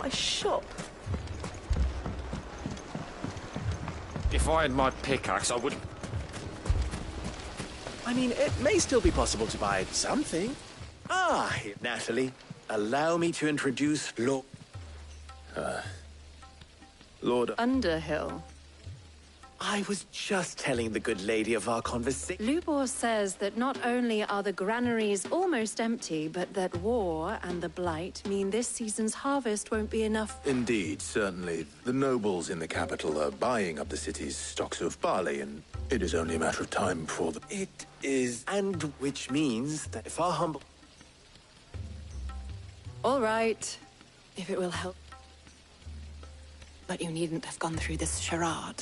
a shop. If I had my pickaxe, I wouldn't... I mean, it may still be possible to buy something. Ah, Natalie, allow me to introduce Lord... Underhill. I was just telling the good lady of our conversation. Lubor says that not only are the granaries almost empty, but that war and the Blight mean this season's harvest won't be enough. Indeed, certainly. The nobles in the capital are buying up the city's stocks of barley, and it is only a matter of time before the... It is, and which means that if our humble... All right, if it will help. But you needn't have gone through this charade.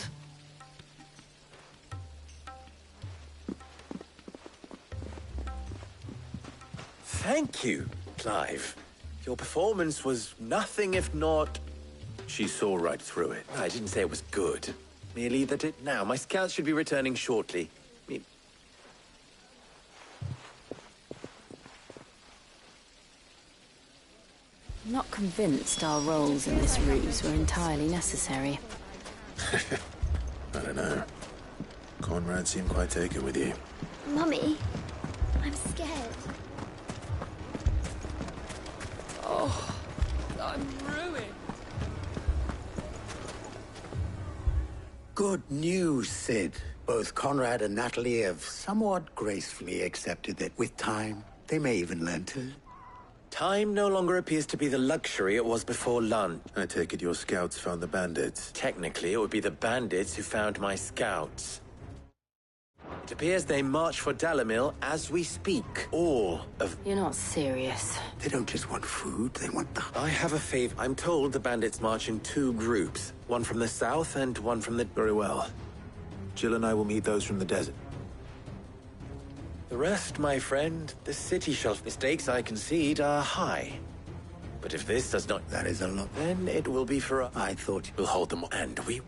Thank you, Clive. Your performance was nothing if not... She saw right through it. I didn't say it was good. Merely that it... Now, my scouts should be returning shortly. I'm not convinced our roles in this ruse were entirely necessary. I don't know. Conrad seemed quite taken with you. Mummy, I'm scared. Oh, I'm ruined. Good news, Sid. Both Conrad and Natalie have somewhat gracefully accepted that with time, they may even learn to... Time no longer appears to be the luxury it was before lunch. I take it your scouts found the bandits. Technically, it would be the bandits who found my scouts. It appears they march for Dalamil as we speak. All of... You're not serious. They don't just want food, they want the... I have a favor. I'm told the bandits march in 2 groups. One from the south and one from the... Very well. Jill and I will meet those from the desert. The rest, my friend, the city shelf mistakes I concede are high. But if this does not... That is a lot. Then it will be for... I thought... We'll hold them, and we...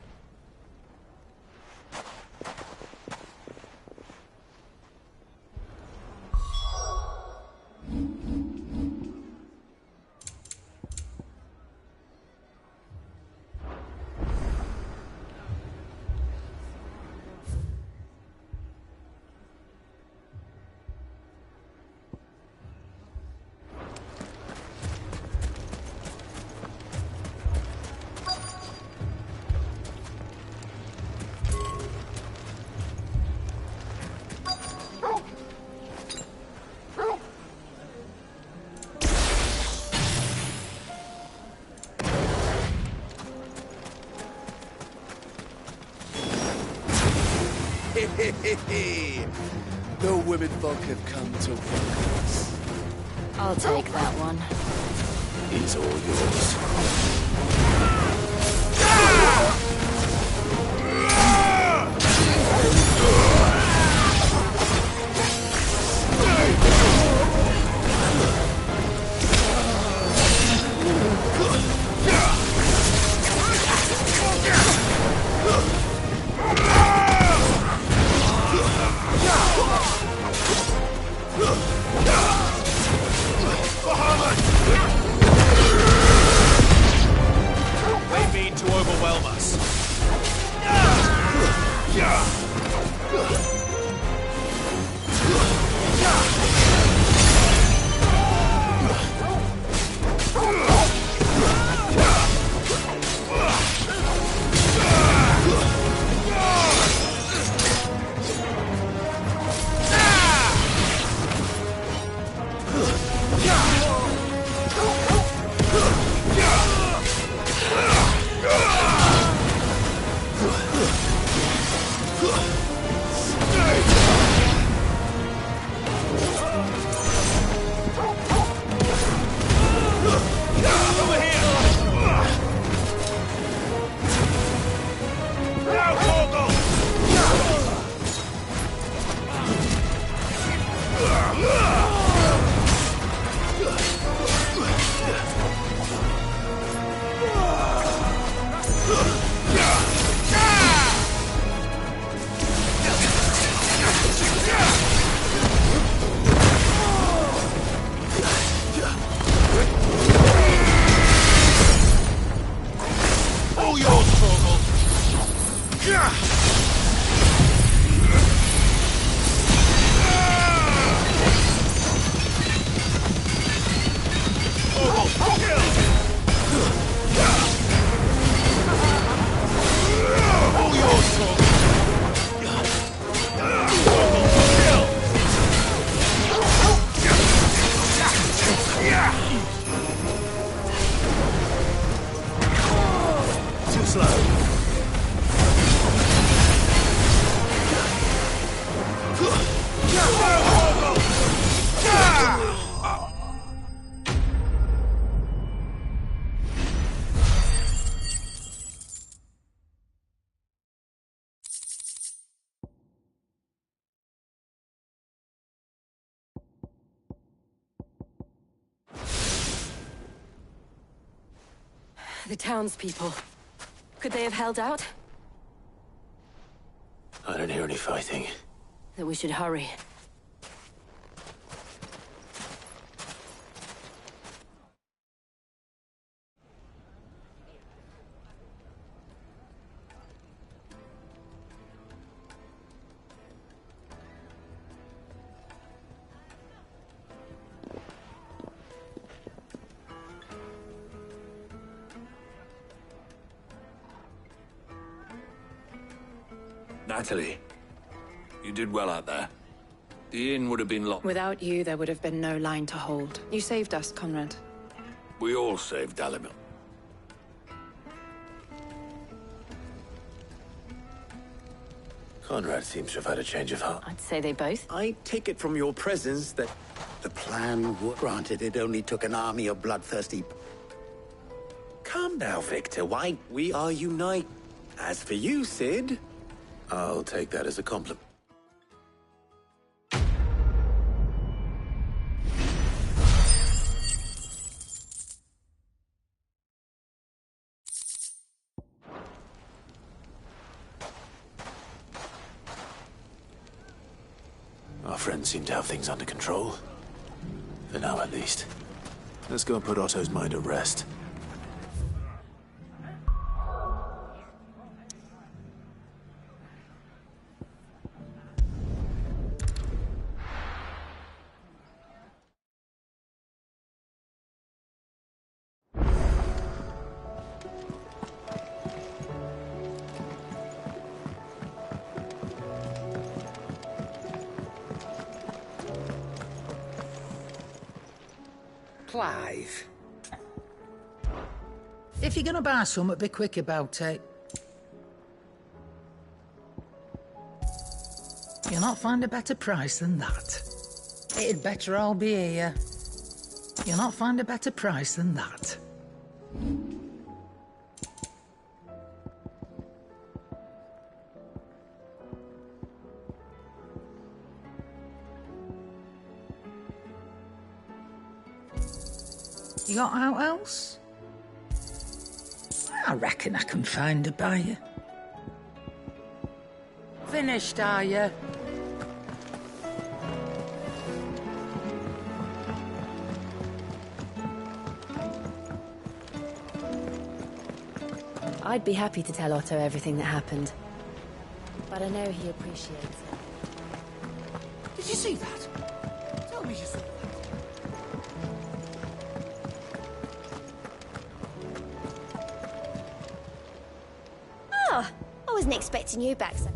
The women folk have come to welcome us. I'll take that one. He's all yours. They mean to overwhelm us. The townspeople. Could they have held out? I don't hear any fighting. Then we should hurry. Natalie, you did well out there. The inn would have been locked. Without you, there would have been no line to hold. You saved us, Conrad. We all saved Dalimil. Conrad seems to have had a change of heart. I'd say they both. I take it from your presence that... The plan, granted, it only took an army of bloodthirsty... Calm now, Victor. Why, we are unite. As for you, Cid... I'll take that as a compliment. Our friends seem to have things under control. For now, at least. Let's go and put Otto's mind at rest. Clive. If you're gonna buy something, be quick about it. You'll not find a better price than that. It'd better all be here. You'll not find a better price than that. You got out else? I reckon I can find a buyer. Finished, are you? I'd be happy to tell Otto everything that happened. But I know he appreciates it. Did you see that? Tell me you saw that. Ah, I wasn't expecting you back so.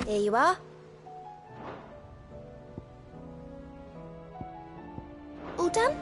Here you are. All done?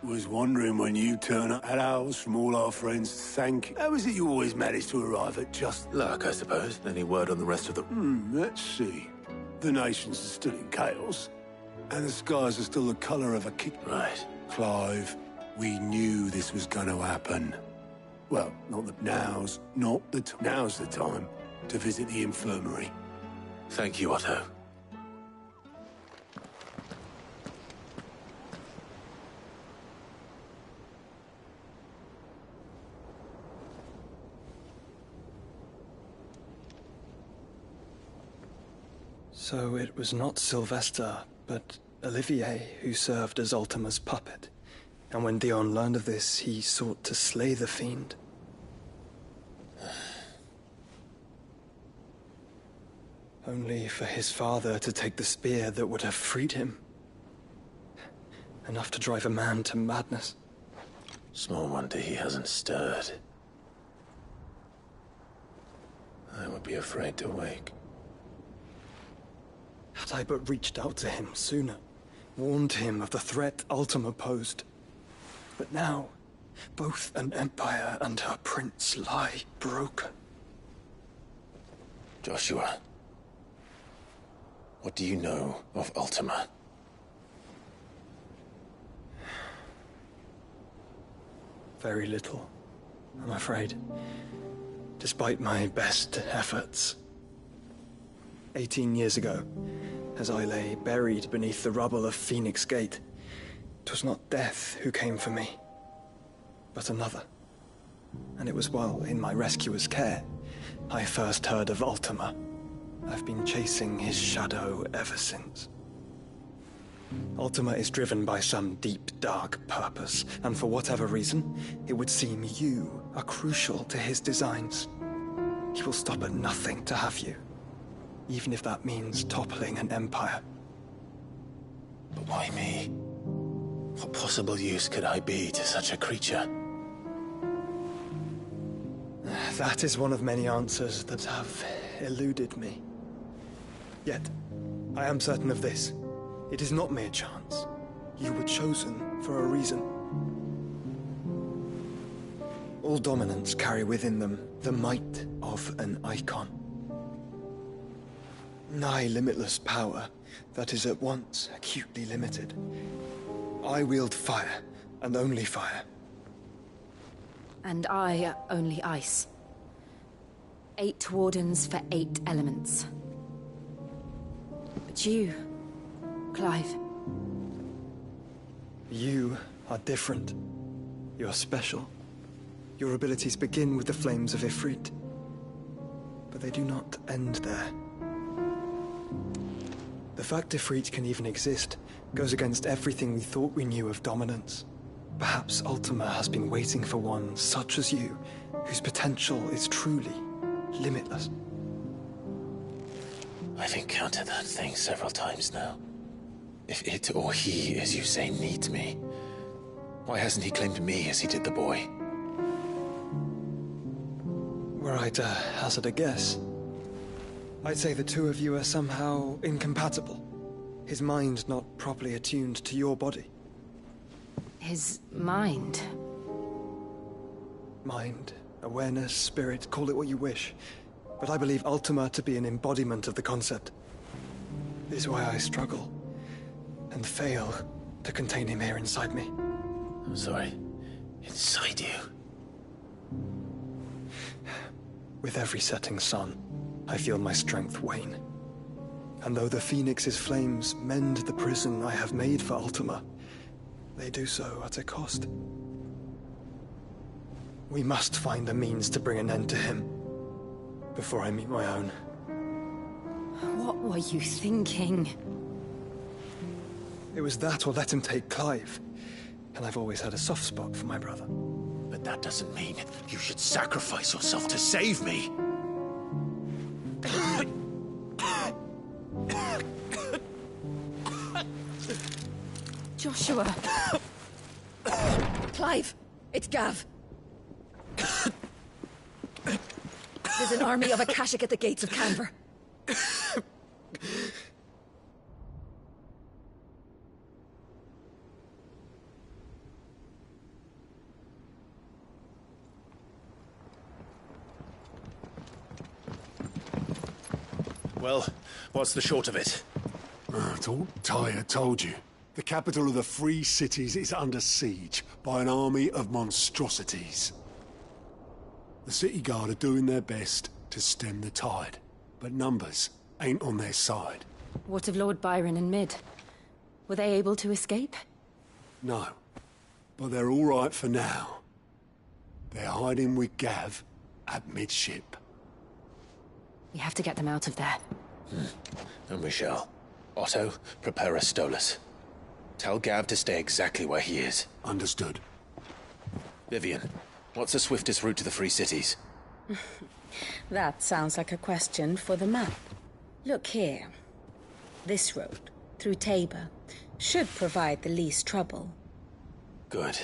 Was wondering when you turn up at ours from all our friends sank. How is it you always manage to arrive at just... Luck, I suppose. Any word on the rest of the... let's see. The nations are still in chaos, and the skies are still the colour of a kick. Right. Clive, we knew this was going to happen. Well, now's the time to visit the infirmary. Thank you, Otto. So it was not Sylvester, but Olivier who served as Ultima's puppet. And when Dion learned of this, he sought to slay the fiend. Only for his father to take the spear that would have freed him. Enough to drive a man to madness. Small wonder he hasn't stirred. I would be afraid to wake. Had I but reached out to him sooner, warned him of the threat Ultima posed. But now, both an empire and her prince lie broken. Joshua, what do you know of Ultima? Very little, I'm afraid. Despite my best efforts. 18 years ago, as I lay buried beneath the rubble of Phoenix Gate, 'twas not death who came for me, but another. And it was while in my rescuer's care, I first heard of Ultima. I've been chasing his shadow ever since. Ultima is driven by some deep, dark purpose, and for whatever reason, it would seem you are crucial to his designs. He will stop at nothing to have you, even if that means toppling an empire. But why me? What possible use could I be to such a creature? That is one of many answers that have eluded me. Yet, I am certain of this. It is not mere chance. You were chosen for a reason. All dominants carry within them the might of an icon. Nigh limitless power that is at once acutely limited. I wield fire, and only fire. And I only ice. 8 wardens for 8 elements. But you, Clive. You are different. You're special. Your abilities begin with the flames of Ifrit. But they do not end there. The fact Ifrit can even exist goes against everything we thought we knew of dominance. Perhaps Ultima has been waiting for one such as you, whose potential is truly limitless. I've encountered that thing several times now. If it or he, as you say, needs me, why hasn't he claimed me as he did the boy? Were I to hazard a guess, I'd say the two of you are somehow incompatible. His mind not properly attuned to your body. His mind? Mind, awareness, spirit, call it what you wish. But I believe Ultima to be an embodiment of the concept. This is why I struggle and fail to contain him here inside me. I'm sorry. Inside you? With every setting sun, I feel my strength wane. And though the Phoenix's flames mend the prison I have made for Ultima, they do so at a cost. We must find a means to bring an end to him before I meet my own. What were you thinking? It was that or let him take Clive. And I've always had a soft spot for my brother. But that doesn't mean you should sacrifice yourself to save me. Joshua. Clive, it's Gav. There's an army of Akashic at the gates of Canver. Well, what's the short of it? I thought Tyre told you. The capital of the Free Cities is under siege by an army of monstrosities. The City Guard are doing their best to stem the tide, but numbers ain't on their side. What of Lord Byron and Mid? Were they able to escape? No, but they're all right for now. They're hiding with Gav at midship. We have to get them out of there. And we shall. Otto, prepare a Stolas. Tell Gav to stay exactly where he is. Understood. Vivian, what's the swiftest route to the Free Cities? That sounds like a question for the map. Look here. This road, through Tabor, should provide the least trouble. Good.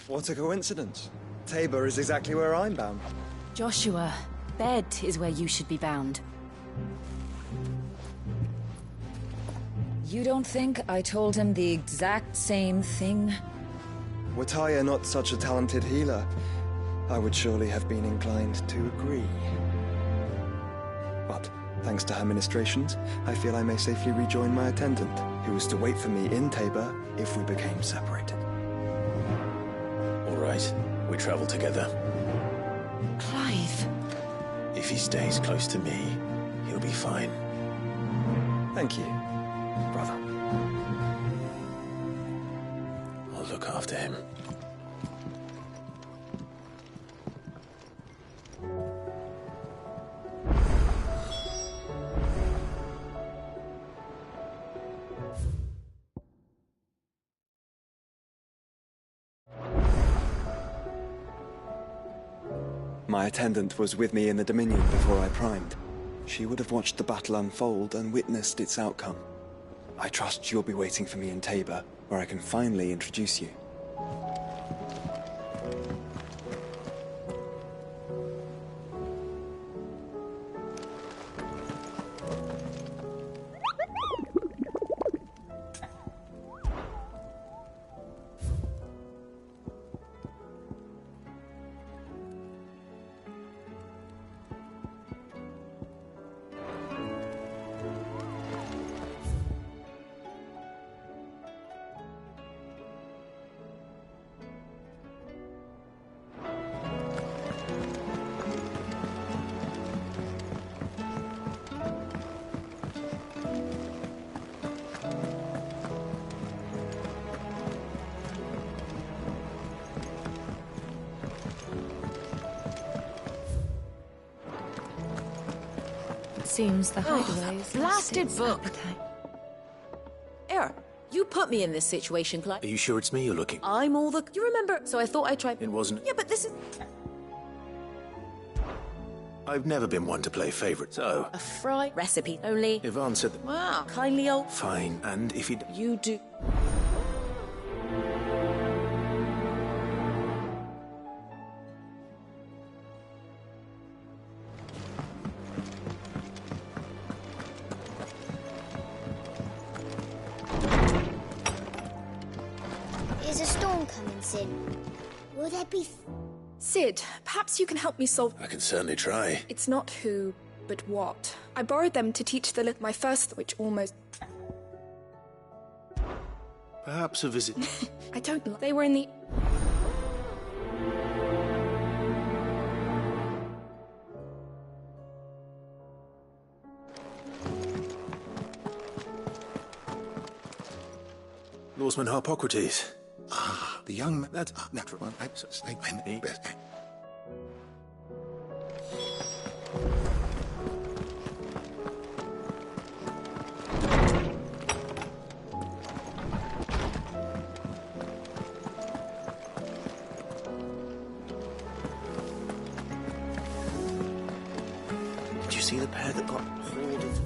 What a coincidence. Tabor is exactly where I'm bound. Joshua, Bed is where you should be bound. You don't think I told him the exact same thing? Were Tyre not such a talented healer, I would surely have been inclined to agree. But, thanks to her ministrations, I feel I may safely rejoin my attendant, who was to wait for me in Tabor if we became separated. All right, we travel together. Clive. If he stays close to me, he'll be fine. Thank you, brother. I'll look after him. My attendant was with me in the Dominion before I primed. She would have watched the battle unfold and witnessed its outcome. I trust you'll be waiting for me in Tabor, where I can finally introduce you. Seems the hideaway is blasted book. Error, you put me in this situation, Clive. Are you sure it's me you're looking? I'm all the... You remember, so I thought I'd try... It wasn't... Yeah, but this is... I've never been one to play favourite, so... A fry recipe only... Yvonne said that... Wow, kindly old... Fine, and if you... You do... Is a storm coming, Sid? Will there be... Sid, perhaps you can help me solve... I can certainly try. It's not who, but what. I borrowed them to teach the my first, which almost... Perhaps a visit... I don't know. They were in the... Norseman Harpocrates. Ah, the young man. That's natural one. I'm best. Did you see the pair that got hold of...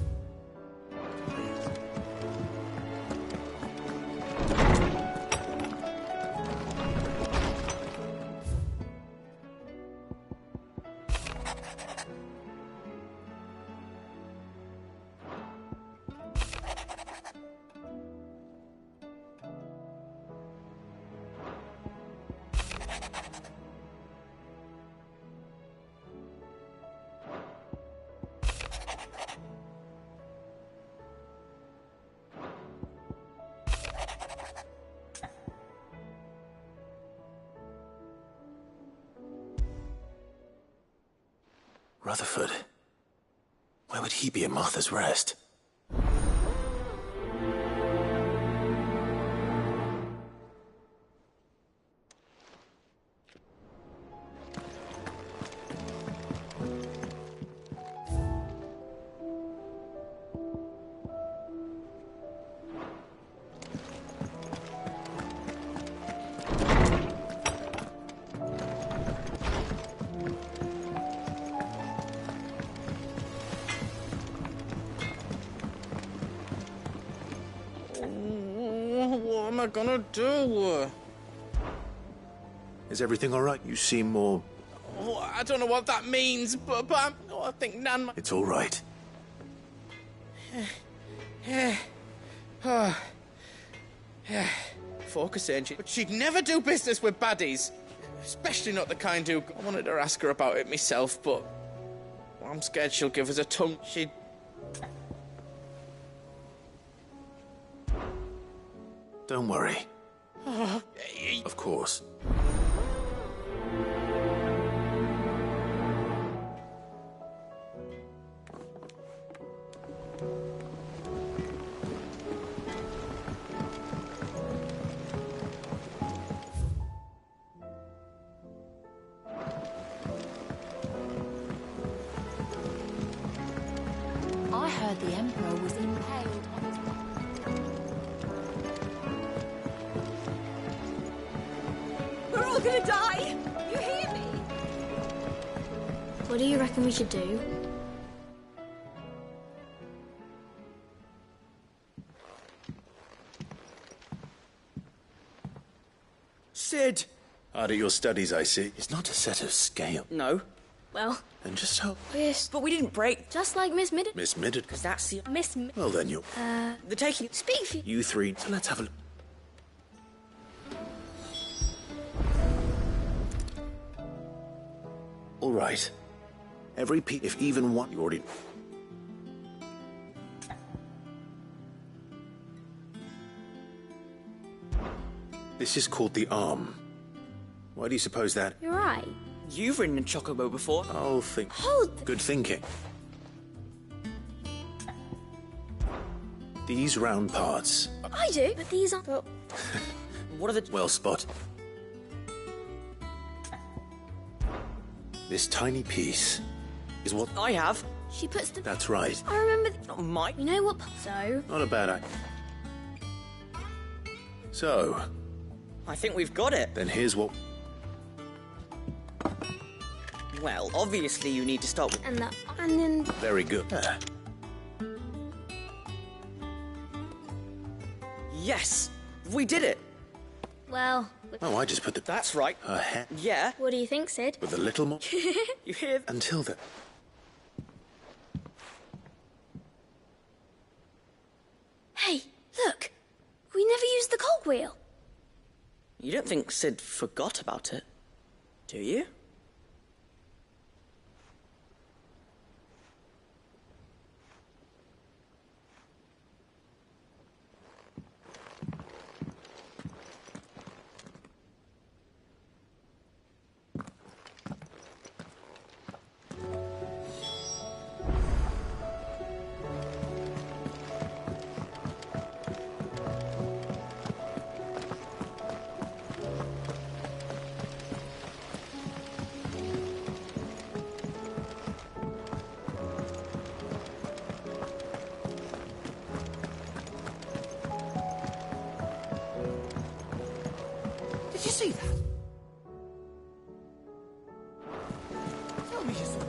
Rutherford. Where would he be at Martha's Rest? What am I gonna do? Is everything all right? You seem more... Oh, I don't know what that means, but I think Nan... It's all right. Focus, ain't she? But she'd never do business with baddies. Especially not the kind who... I wanted to ask her about it myself, but... I'm scared she'll give us a tongue. She'd... Don't worry. Of course. I heard the Emperor was impaled on his... We're all gonna die! You hear me? What do you reckon we should do? Sid! Hard at your studies, I see. It's not a set of scale. No. Well... Then just hope. Yes, but we didn't break. Just like Miss Middleton. Miss Middleton. Because that's the... Miss... Well, then you... The taking... Speak for... You three. So let's have a look. All right. Every piece, if even one, you already... This is called the arm. Why do you suppose that? You're right. You've ridden a chocobo before. I'll think. Hold... Good thinking. These round parts. I do, but these aren't... But... What are the... Well spot. This tiny piece is what... I have. She puts the... That's right. I remember... Not mine. You know what... So... Not a bad idea. So, I think we've got it. then here's what... Well, obviously you need to start with... And that... And then... Very good. Yes! We did it! Well... Oh, I just put the... That's right. Her head Yeah. What do you think, Sid? with a little more... You hear? Until then. Hey, look! We never used the cogwheel. You don't think Sid forgot about it, do you? Did you see that? Tell me you saw that.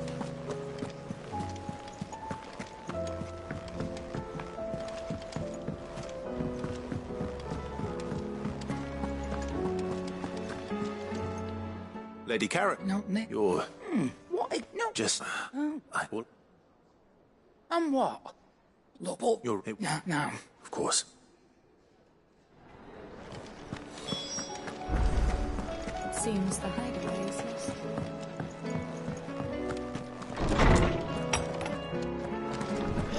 Lady Carrot. No, Nick. You're What? No. just... Well, And what? Look, well, you're... No, no. Of course. Seems the hideaway is lost.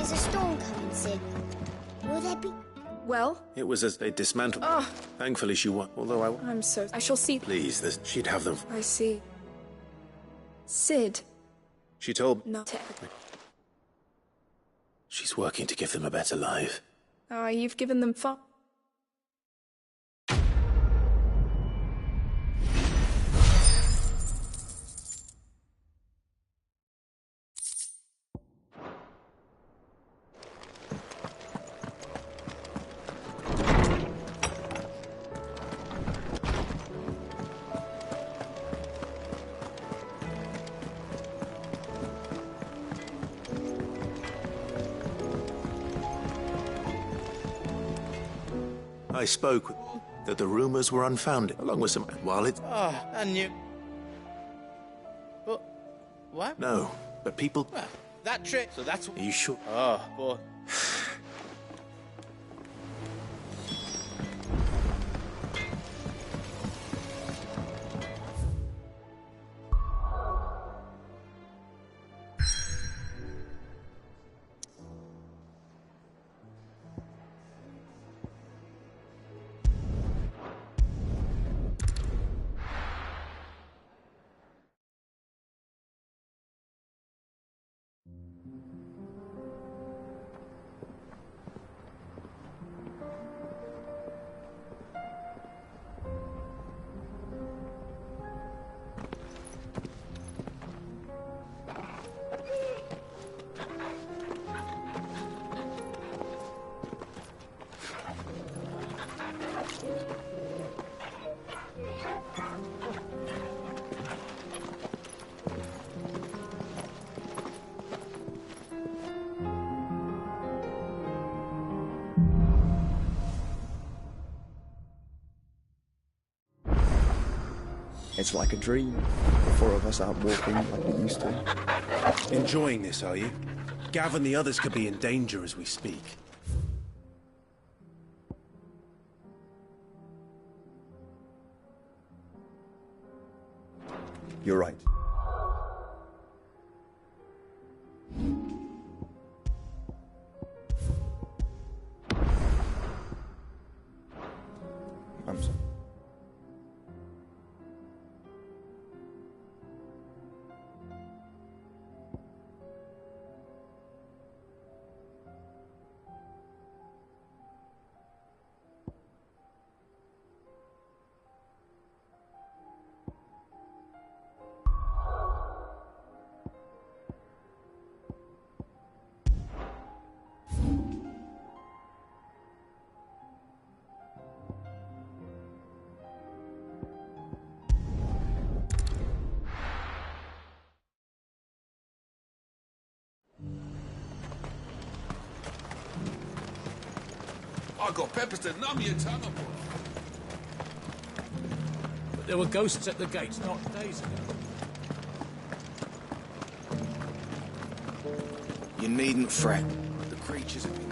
Is a storm coming, Sid? Will there be... Well, It was as they dismantled. Thankfully she won. Although I'm so... I shall see... Please, she'd have them. I see. Sid, She told... No. She's working to give them a better life. Oh, you've given them fun. I spoke that the rumors were unfounded, along with some... While it... Oh, I knew. But... what? No, but people... Well, that trick... So that's... Are you sure? Oh, boy. It's like a dream. The four of us out walking like we used to. Enjoying this, are you? Gav and the others could be in danger as we speak. You're right. I'm sorry. I got peppers to numb your tongue, boy. But there were ghosts at the gates not days ago. You needn't fret. The creatures have been...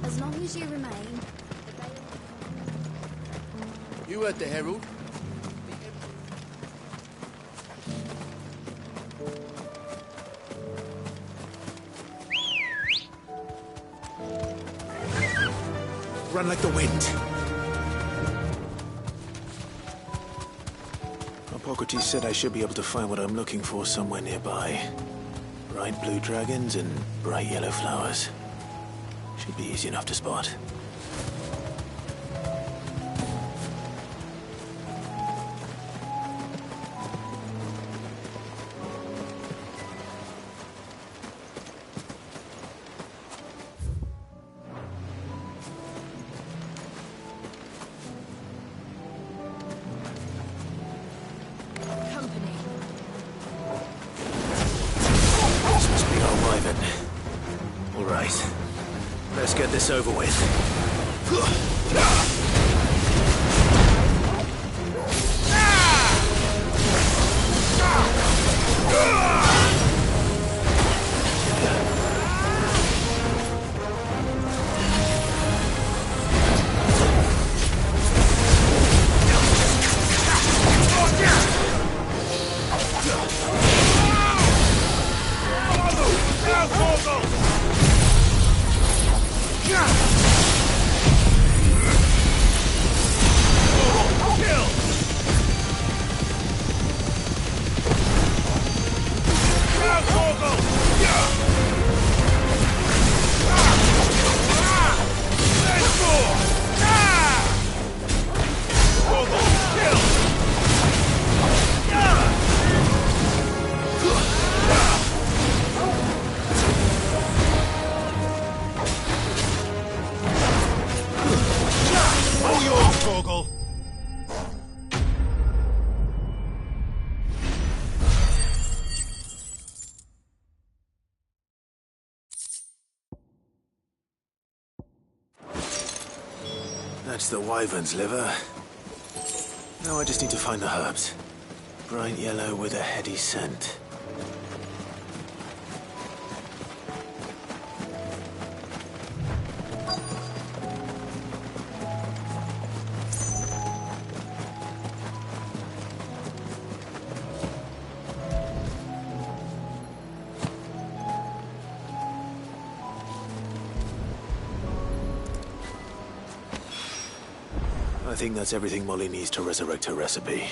As long as you remain... You heard the Herald? Run like the wind. Hippocrates said I should be able to find what I'm looking for somewhere nearby. Bright blue dragons and bright yellow flowers. Should be easy enough to spot. Let's get this over with. That's the wyvern's liver. Now I just need to find the herbs. Bright yellow with a heady scent. I think that's everything Molly needs to resurrect her recipe.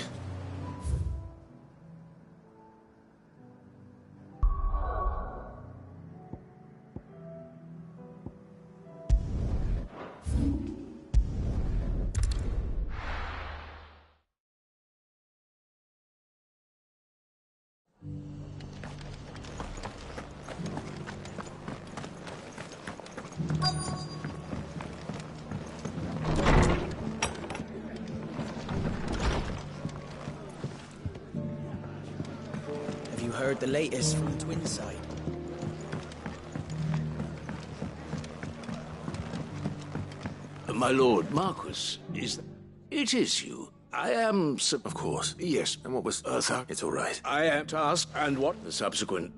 Heard the latest from the twin side. My lord Marquis, it is you. I am Of course. Yes. And what was It's all right. I am tasked, and what the subsequent,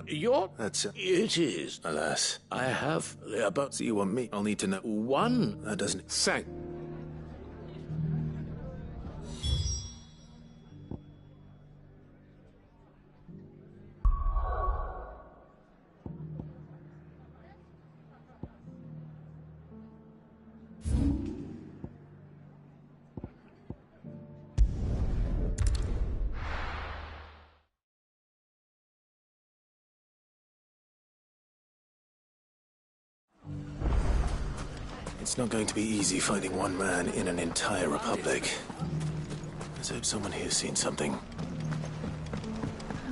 your... That's It is. Alas. I have the about... So you want me? I'll need to know. One... That doesn't... Thank... It's not going to be easy finding one man in an entire republic. Let's hope someone here's seen something.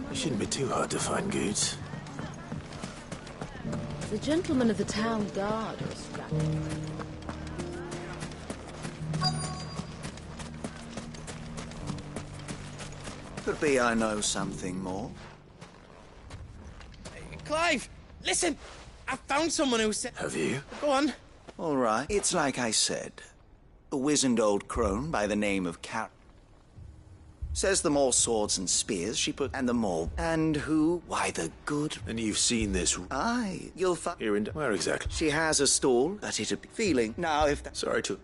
It shouldn't be too hard to find goods. The gentleman of the town guard was Could be I know something more. Clive, listen! I found someone who said... Have you? Go on. All right. It's like I said. A wizened old crone by the name of says the more swords and spears she put... And the more... And who? Why, the good... And you've seen this... Aye, you'll find... Here in... Where exactly? She has a stall, but it'd be... Feeling... Now, if that... Sorry to...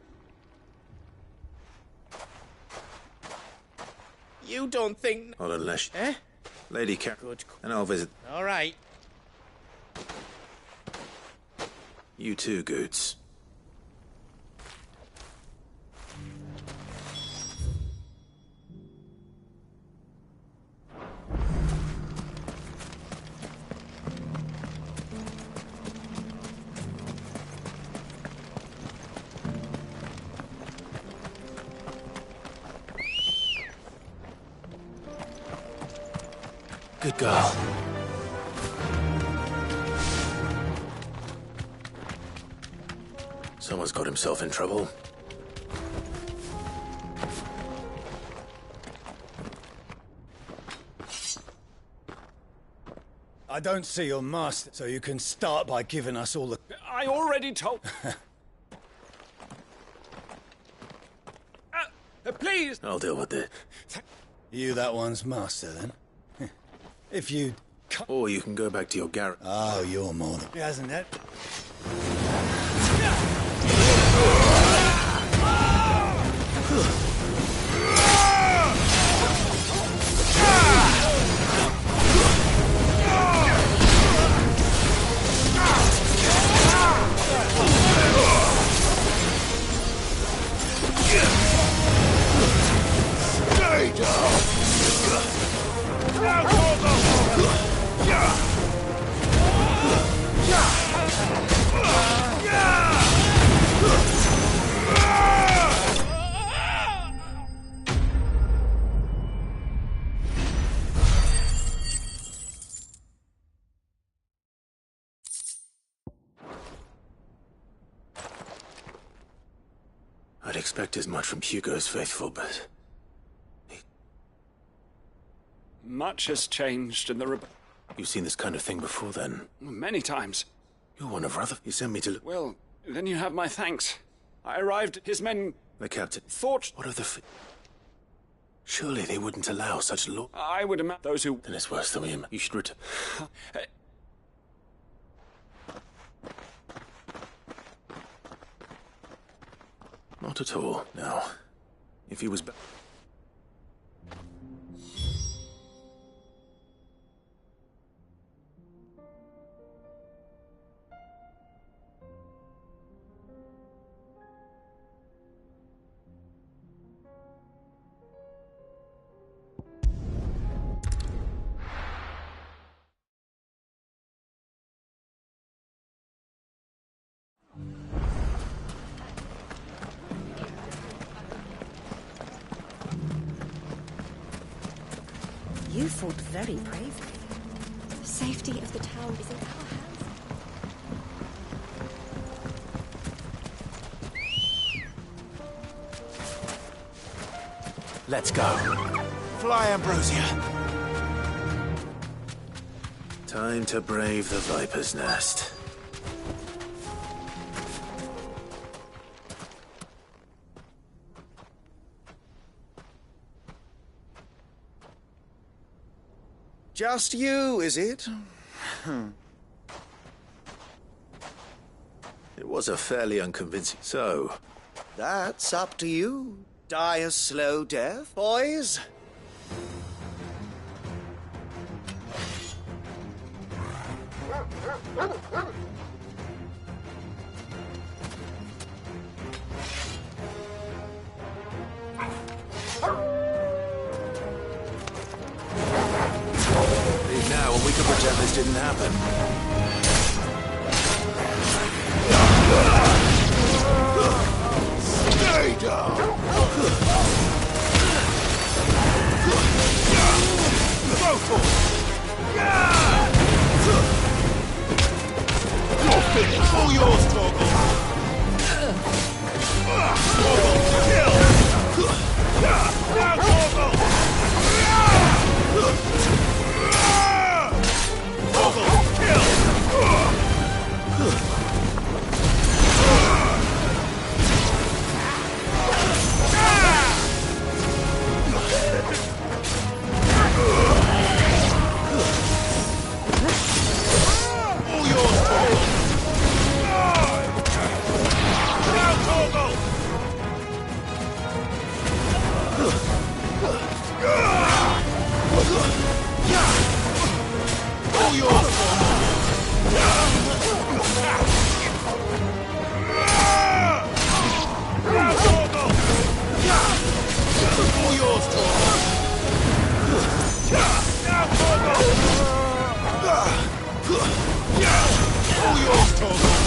You don't think... Hold on, Lesh. Eh? Lady Car... Good. And I'll visit... All right. You too, Goods. Good girl. Someone's got himself in trouble. I don't see your master, so you can start by giving us all the... I already told... please! I'll deal with it. You that one's master, then? If you... Or you can go back to your garret. Oh, you're more than... Hasn't that? Stay down! I'd expect as much from Hugo's faithful, but... Much has changed in the... You've seen this kind of thing before, then? Many times. You're one of Rutherford. You sent me to... Well, then you have my thanks. I arrived. His men... The captain thought... What of the... Surely they wouldn't allow such law. I would imagine those who... Then it's worse than we... You should return. Not at all, no. If he was... You fought very bravely. The safety of the town is in our hands. Let's go. Fly, Ambrosia. Time to brave the Viper's Nest. Just you, is it? It was a fairly unconvincing... So... That's up to you. Die a slow death, boys. Leave now and we can pretend this didn't happen. Stay down! Go for it! You're finished! All yours, Torgal! Torgal, kill! Now, Torgal! Torgal, kill! All yours, Torgal! Now, Torgal! All yours, now, Torgal! All yours, Torgal! Now, Torgal! All yours, Torgal!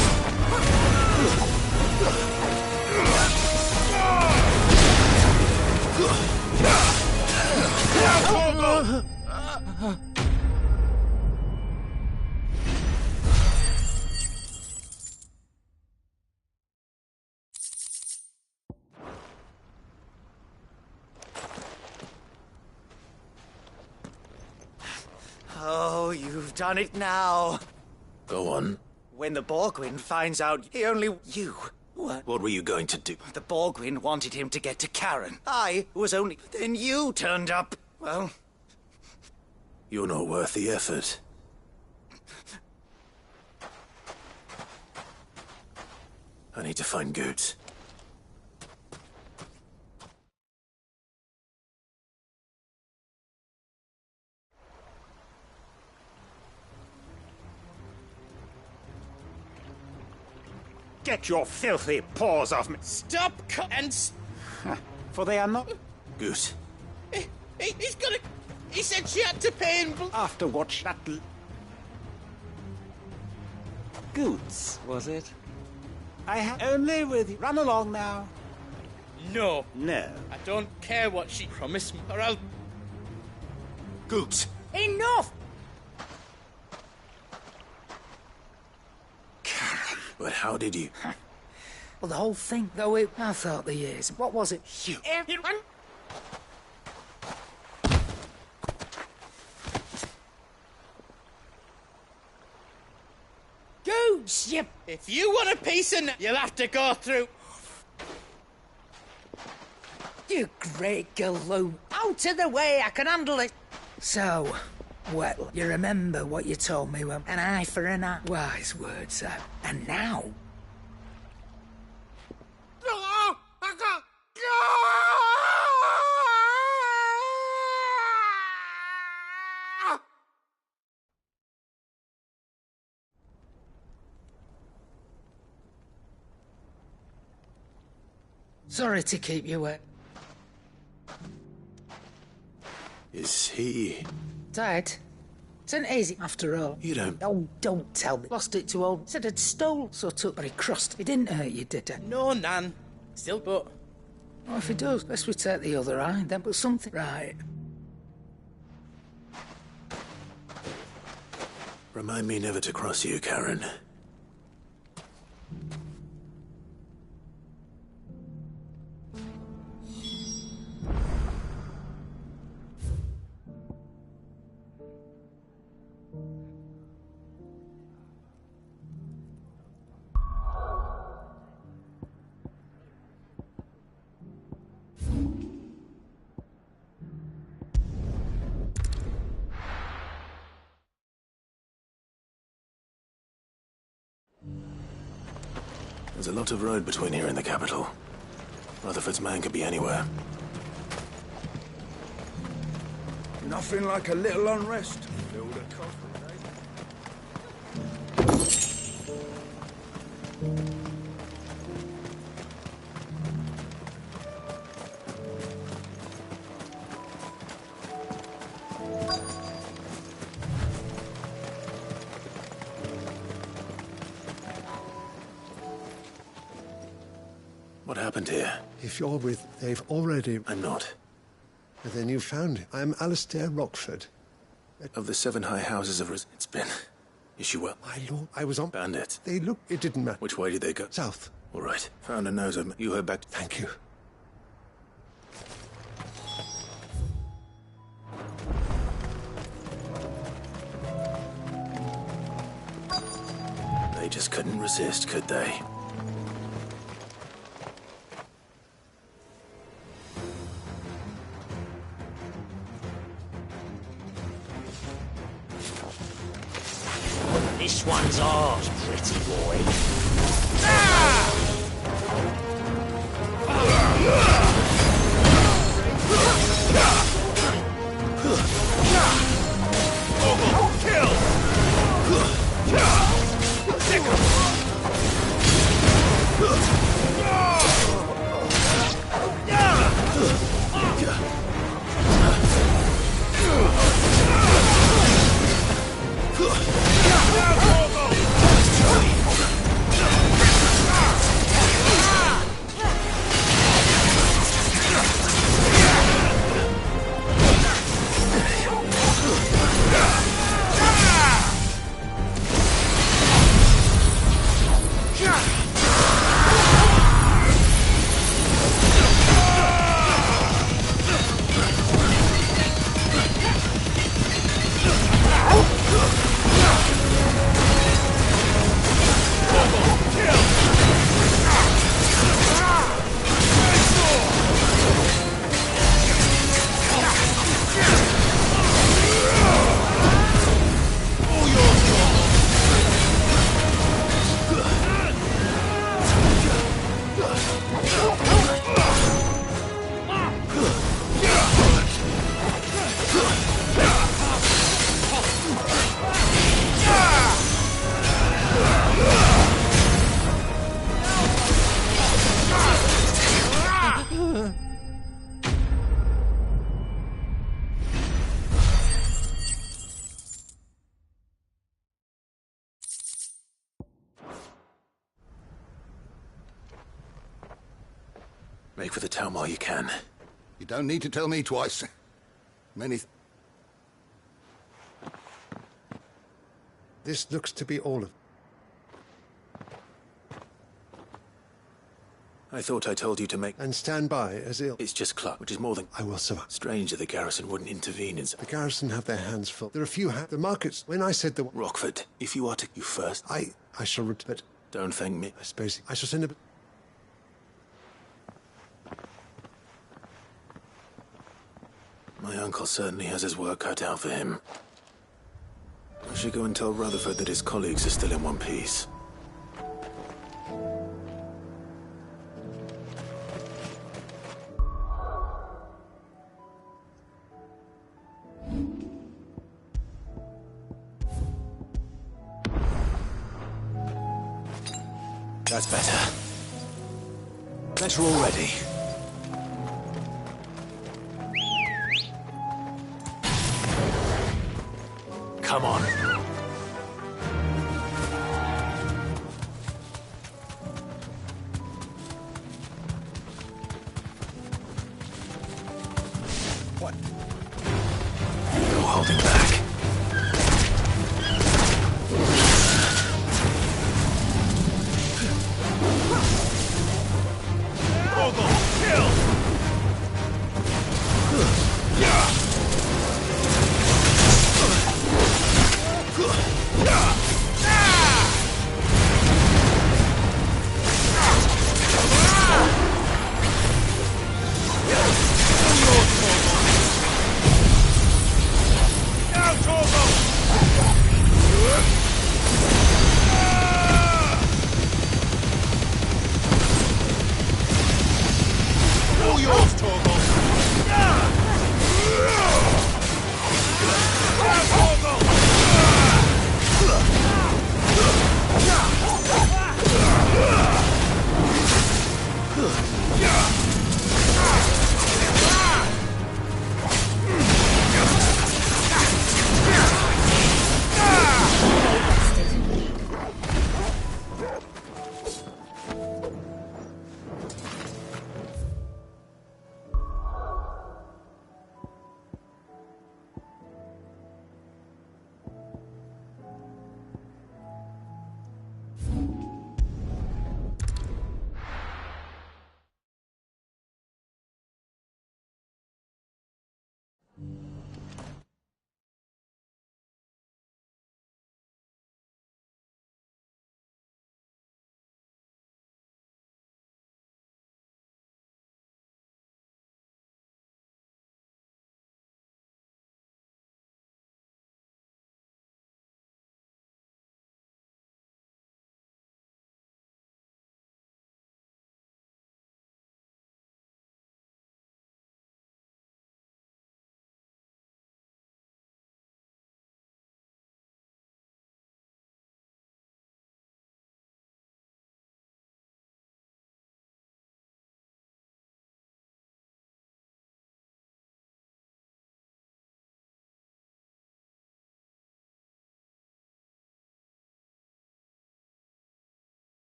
Now, Torgal! Oh, you've done it now. Go on. When the Borgwyn finds out he only... You. What? What were you going to do? The Borgwyn wanted him to get to Karen. I was only... Then you turned up. Well... You're not worth the effort. I need to find Goods. Get your filthy paws off me! Stop For they are not... Goose. He's gonna... He said she had to pay in... After what shuttle... Goods, was it? I have only with you. Run along now. No. No. I don't care what she promised me, or I'll... Goods. Enough! But how did you... Well, the whole thing, though, I thought the years. What was it? You... Goods, yep. If you want a piece of... You'll have to go through... You great galoot. Out of the way, I can handle it. So, well, you remember what you told me when an eye for an eye. Wise words, sir. And now... Sorry to keep you wet. Is he... Dad, it's an easy after all. You don't... Oh, don't tell me. Lost it to old... Said I'd stole, so took, but he crossed. It didn't hurt you, did it? No, Nan. Still but... Oh, if he does, best we take the other eye, then put something right. Remind me never to cross you, Karen. There's a lot of road between here and the capital. Rutherford's man could be anywhere. Nothing like a little unrest to fill the What happened here? If you're with, they've already... I'm not. Then you found him. I'm Alistair Rockford. Of the 7 high houses of... It's been... Is she well? My lord, I was on... Bandits. They look... It didn't matter. Which way did they go? South. All right. Found a nose of... You heard back... Thank you. They just couldn't resist, could they? This one's ours, pretty boy. Make for the town while you can. You don't need to tell me twice. This looks to be all of... I thought I told you to make... And stand by as ill. It's just Cluck, which is more than... I will survive. Strange that the garrison wouldn't intervene in... The garrison have their hands full. There are few... The markets... When I said the... Rockford, if you are to... You first. I shall... But... Don't thank me. I suppose... I shall send a... My uncle certainly has his work cut out for him. I should go and tell Rutherford that his colleagues are still in one piece. That's better. Better already. Come on. What? No holding back.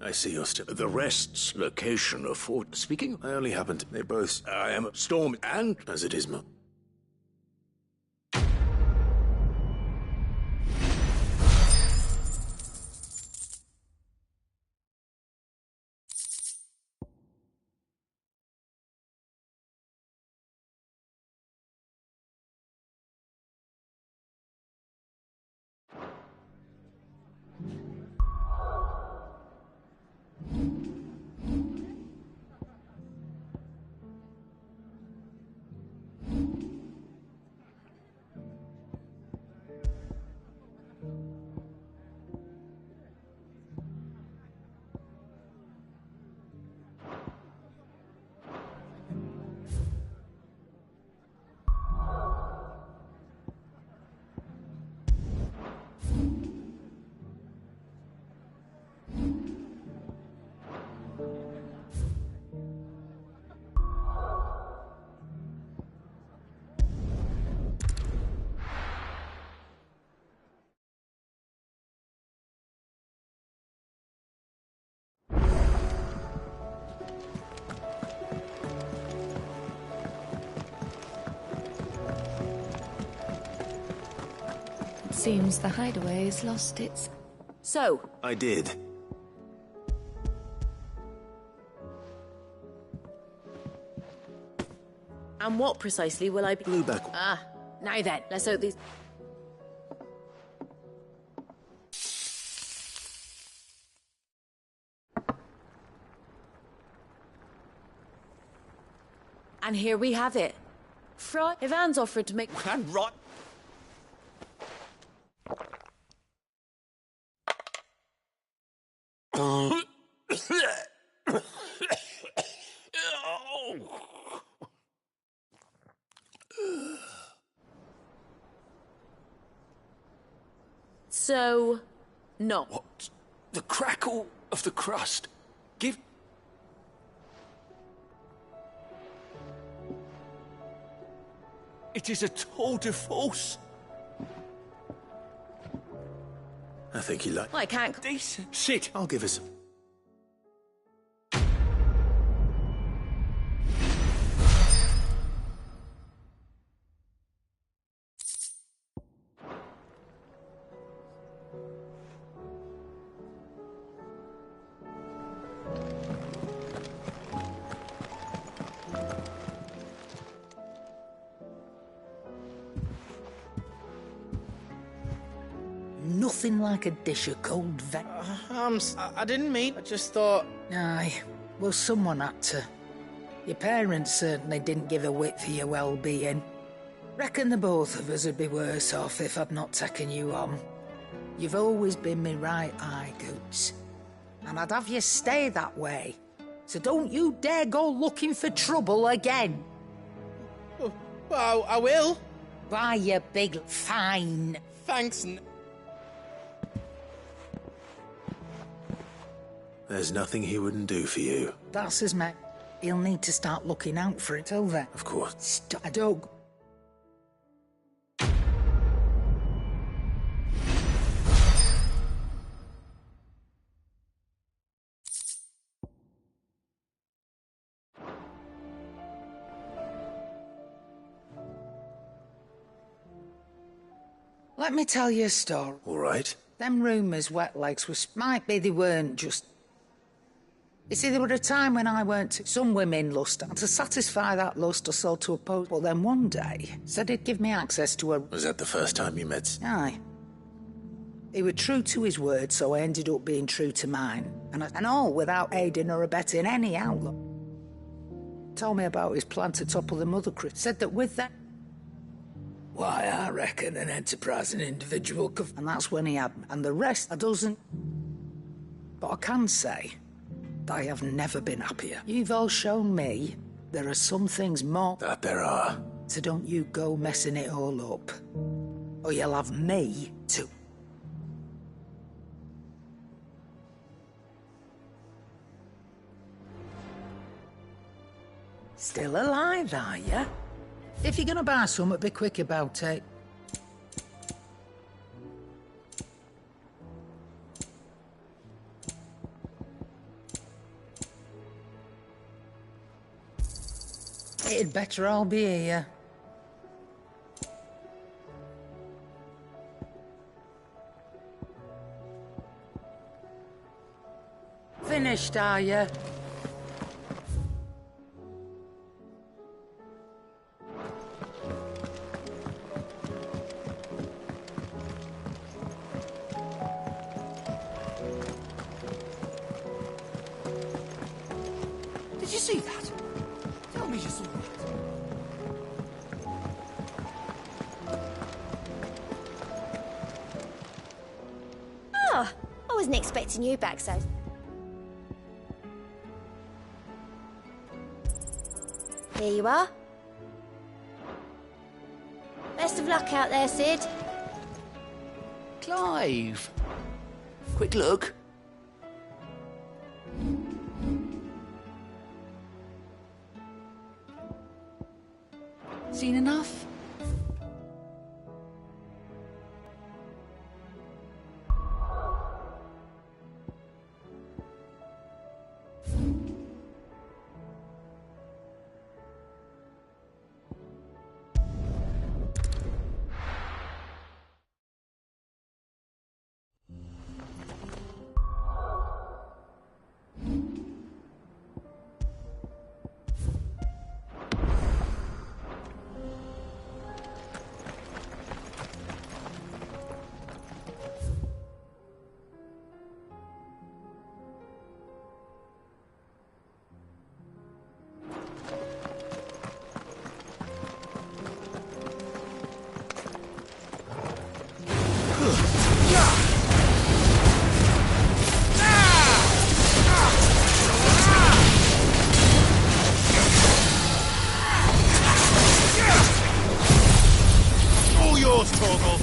I see you're still. The rest's location afford. Speaking, I only happened. They both. I am Storm and As it is, Seems the hideaway's lost its... So, I did. and what precisely will I be... Blueback. Ah, now then, let's hope these... And here we have it. Fry Ivan's offered to make... and rot. So, no. What? The crackle of the crust. Give... It is a tour de force. I think he like. I can't... Decent. Sit. I'll give us. Nothing like a dish of cold vet. I didn't mean. I just thought. Aye, well, someone had to. Your parents certainly didn't give a whit for your well-being. Reckon the both of us would be worse off if I'd not taken you on. You've always been me right eye, Goots. And I'd have you stay that way. So don't you dare go looking for trouble again. Well, I will. Why, you big fine. Thanks. There's nothing he wouldn't do for you. That's his mate. He'll need to start looking out for it till then. Of course. Stop. I don't... Let me tell you a story. All right. Them rumours Wet Legs was... Might be they weren't just... You see, there were a time when I weren't... Some women lust, and to satisfy that lust I sold to a post. But then one day, said he'd give me access to a... Was that the first time you met? Aye. He was true to his word, so I ended up being true to mine. And all without aiding or abetting any outlook. Told me about his plan to topple the Mother Crypt. Said that with that... Why, I reckon an enterprising individual could... And that's when he had me. And the rest, I doesn't... But I can say... I have never been happier. You've all shown me there are some things more... That there are. So don't you go messing it all up. Or you'll have me too. Still alive, are you? If you're gonna buy something, be quick about it. It'd better all be here. Finished, are you? Did you see that? Tell me you saw that. Oh, I wasn't expecting you back so. Here you are. Best of luck out there, Sid. Clive. Quick look. Seen enough? All yours, Torgal.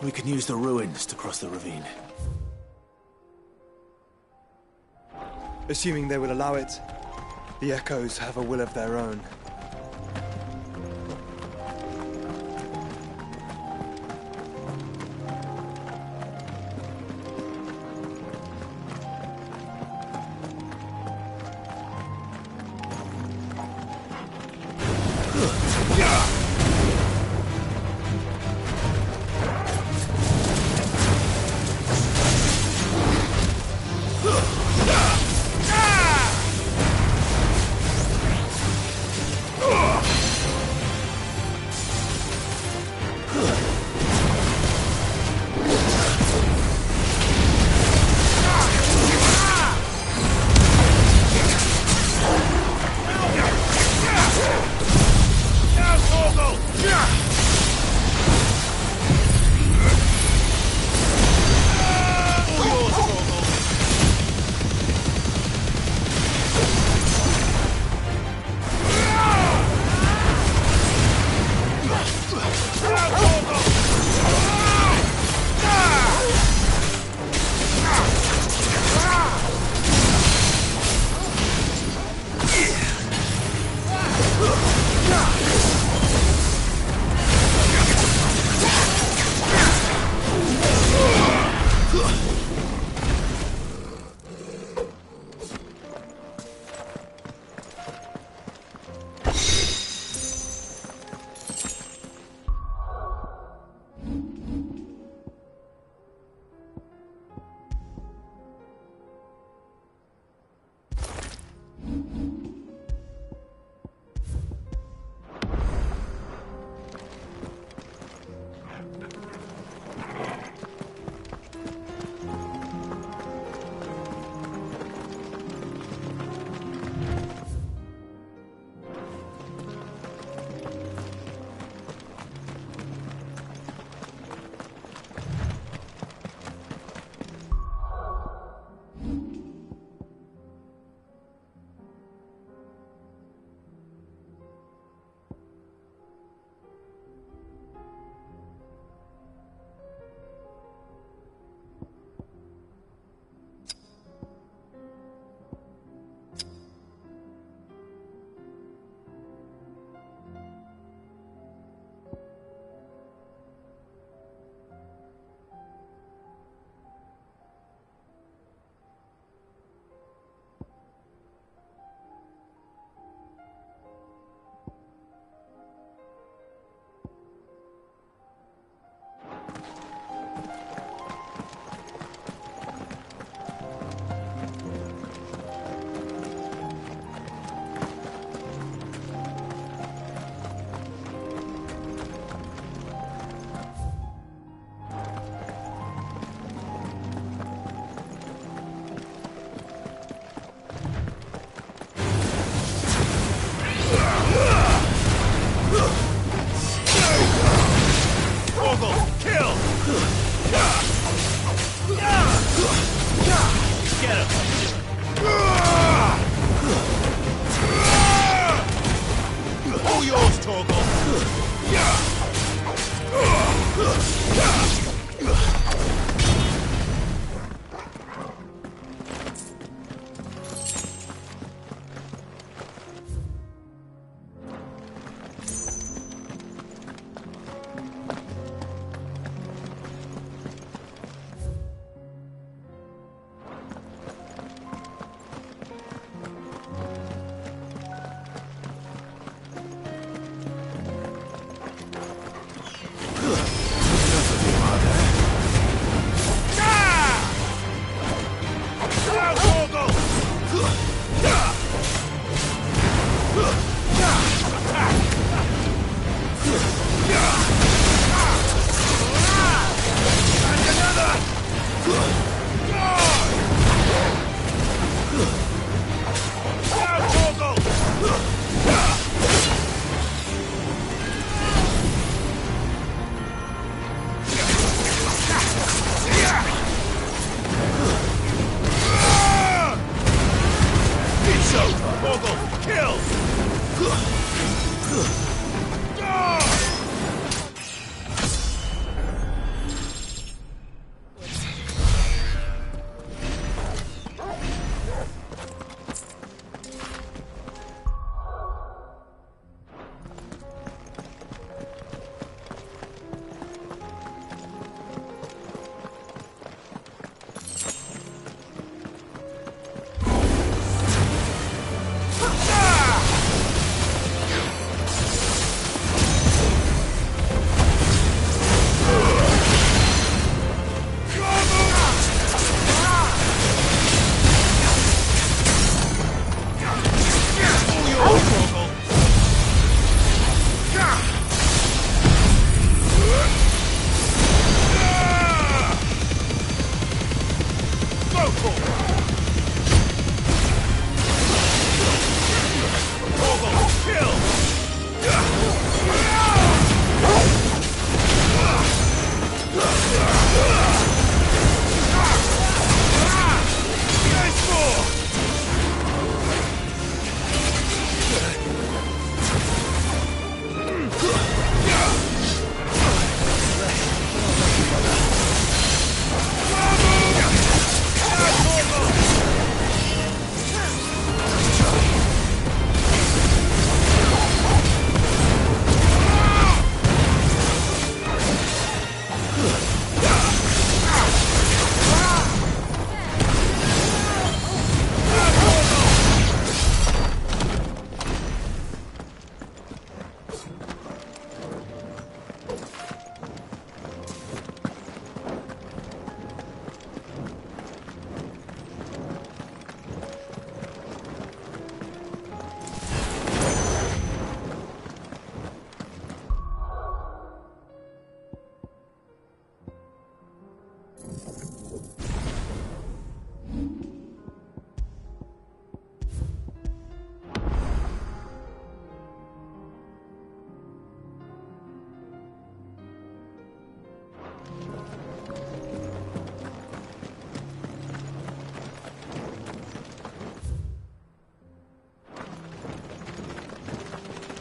We can use the ruins to cross the ravine. Assuming they will allow it, the Echoes have a will of their own.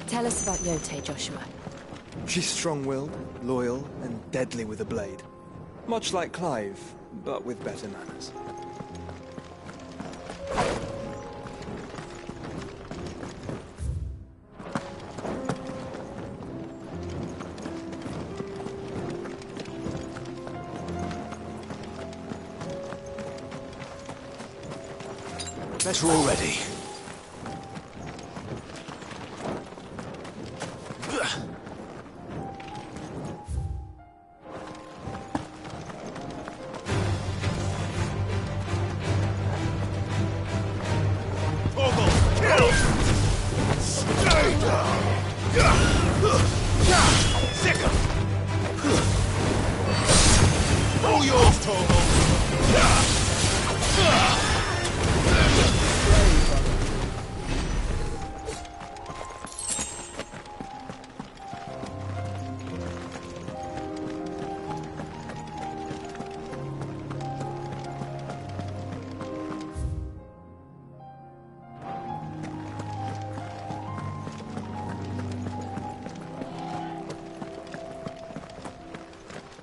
Tell us about Yote, Joshua. She's strong-willed, loyal, and deadly with a blade. Much like Clive, but with better manners. Better already.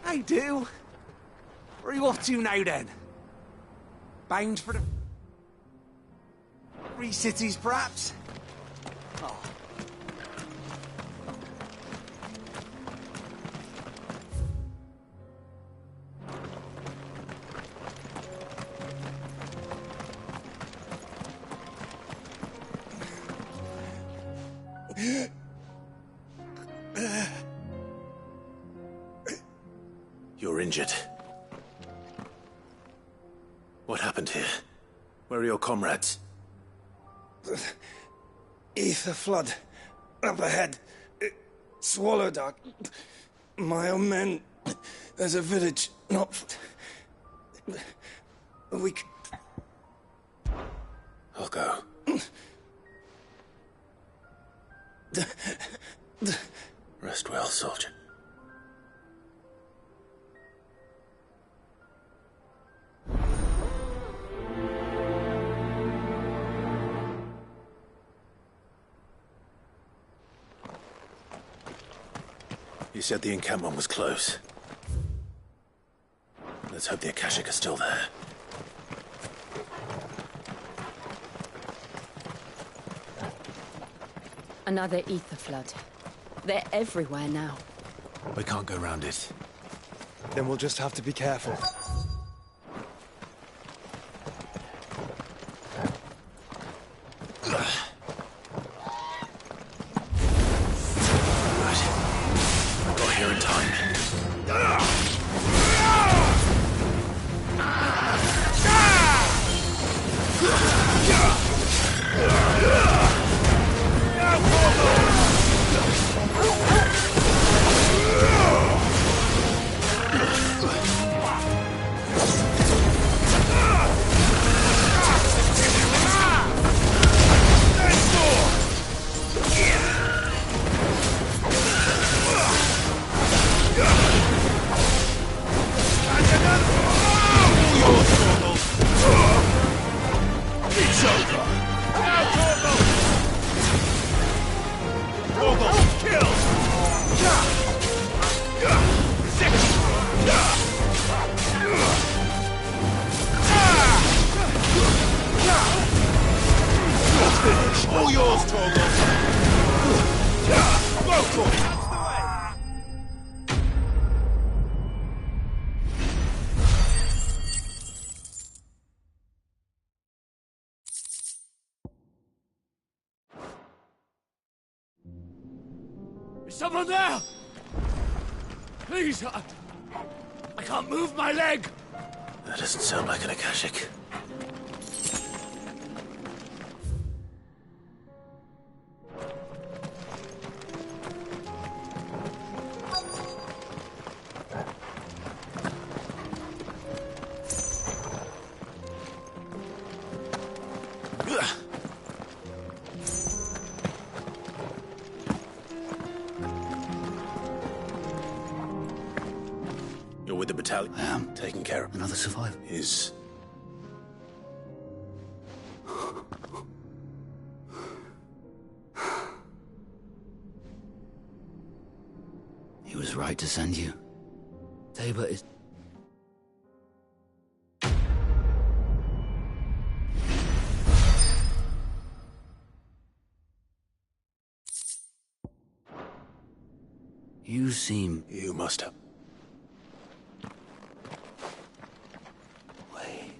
I do. Where are you off to now, then? Bound for the... Three cities, perhaps? Oh. You're injured. What happened here? Where are your comrades? Ether flood. Up ahead. Swallowdark. My own men. There's a village not... We... I'll go. Rest well, soldier. You said the encampment was close. Let's hope the Akashic are still there. Another ether flood. They're everywhere now. We can't go round it. Then we'll just have to be careful. All yours, Torgal! Is someone there? Please, I can't move my leg! That doesn't sound like an Akashic. You're with the battalion? I am. Taking care of Another survivor. Is... He was right to send you. Tabor is... You seem... You must have. Wait.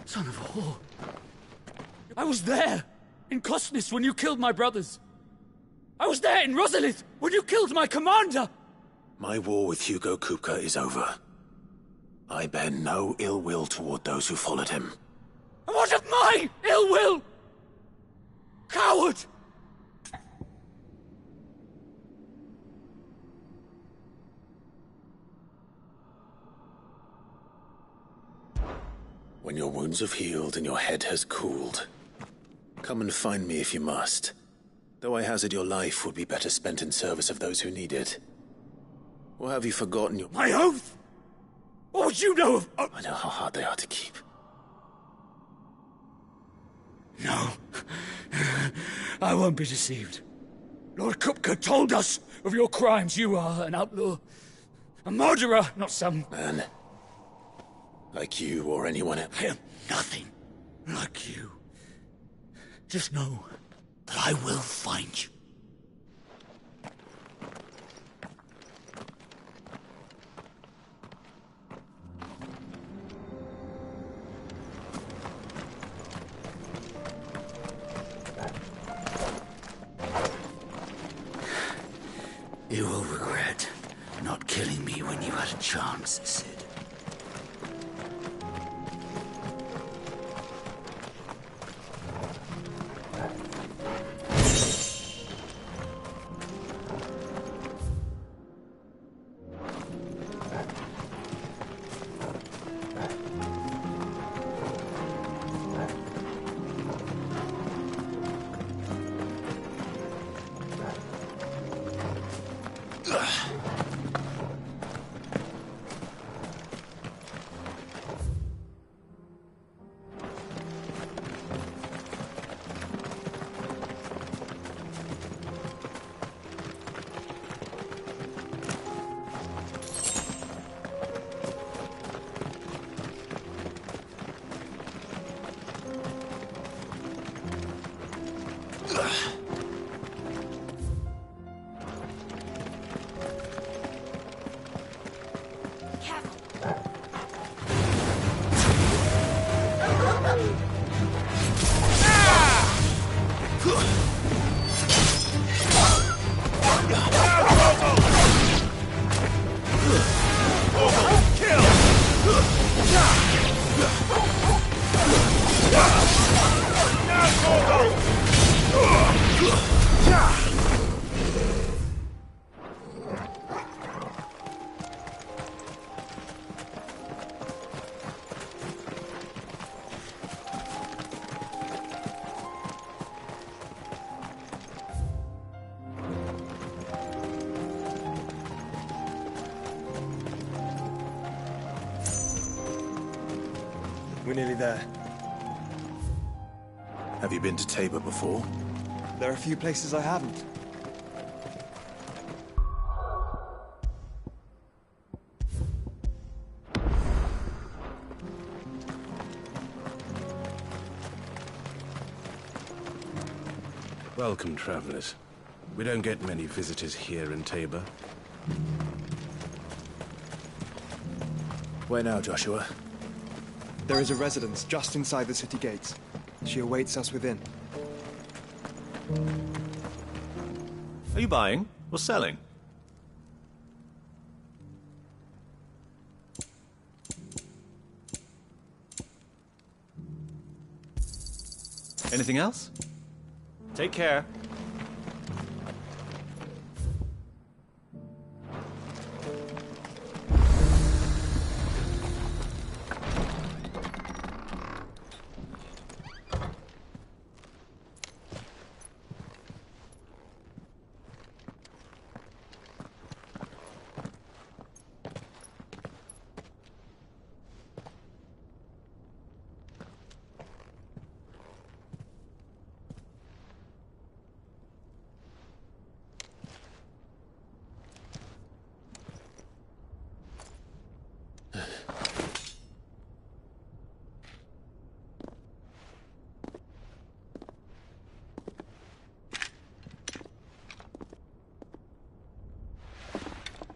Son of a whore. I was there in Kosnis when you killed my brothers. I was there in Rosalith when you killed my commander. My war with Hugo Kupka is over. I bear no ill will toward those who followed him. And what of my ill will? Coward! When your wounds have healed and your head has cooled, come and find me if you must. Though I hazard your life would be better spent in service of those who need it. Or have you forgotten your... My oath? What would you know of... I know how hard they are to keep. No. I won't be deceived. Lord Kupka told us of your crimes. You are an outlaw. A murderer, not some... Man. Like you or anyone else. I am nothing like you. Just know that I will find you. You will regret not killing me when you had a chance, Cid. We're nearly there. Have you been to Tabor before? There are a few places I haven't. Welcome, travelers. We don't get many visitors here in Tabor. Where now, Joshua? There is a residence just inside the city gates. She awaits us within. Are you buying or selling? Anything else? Take care.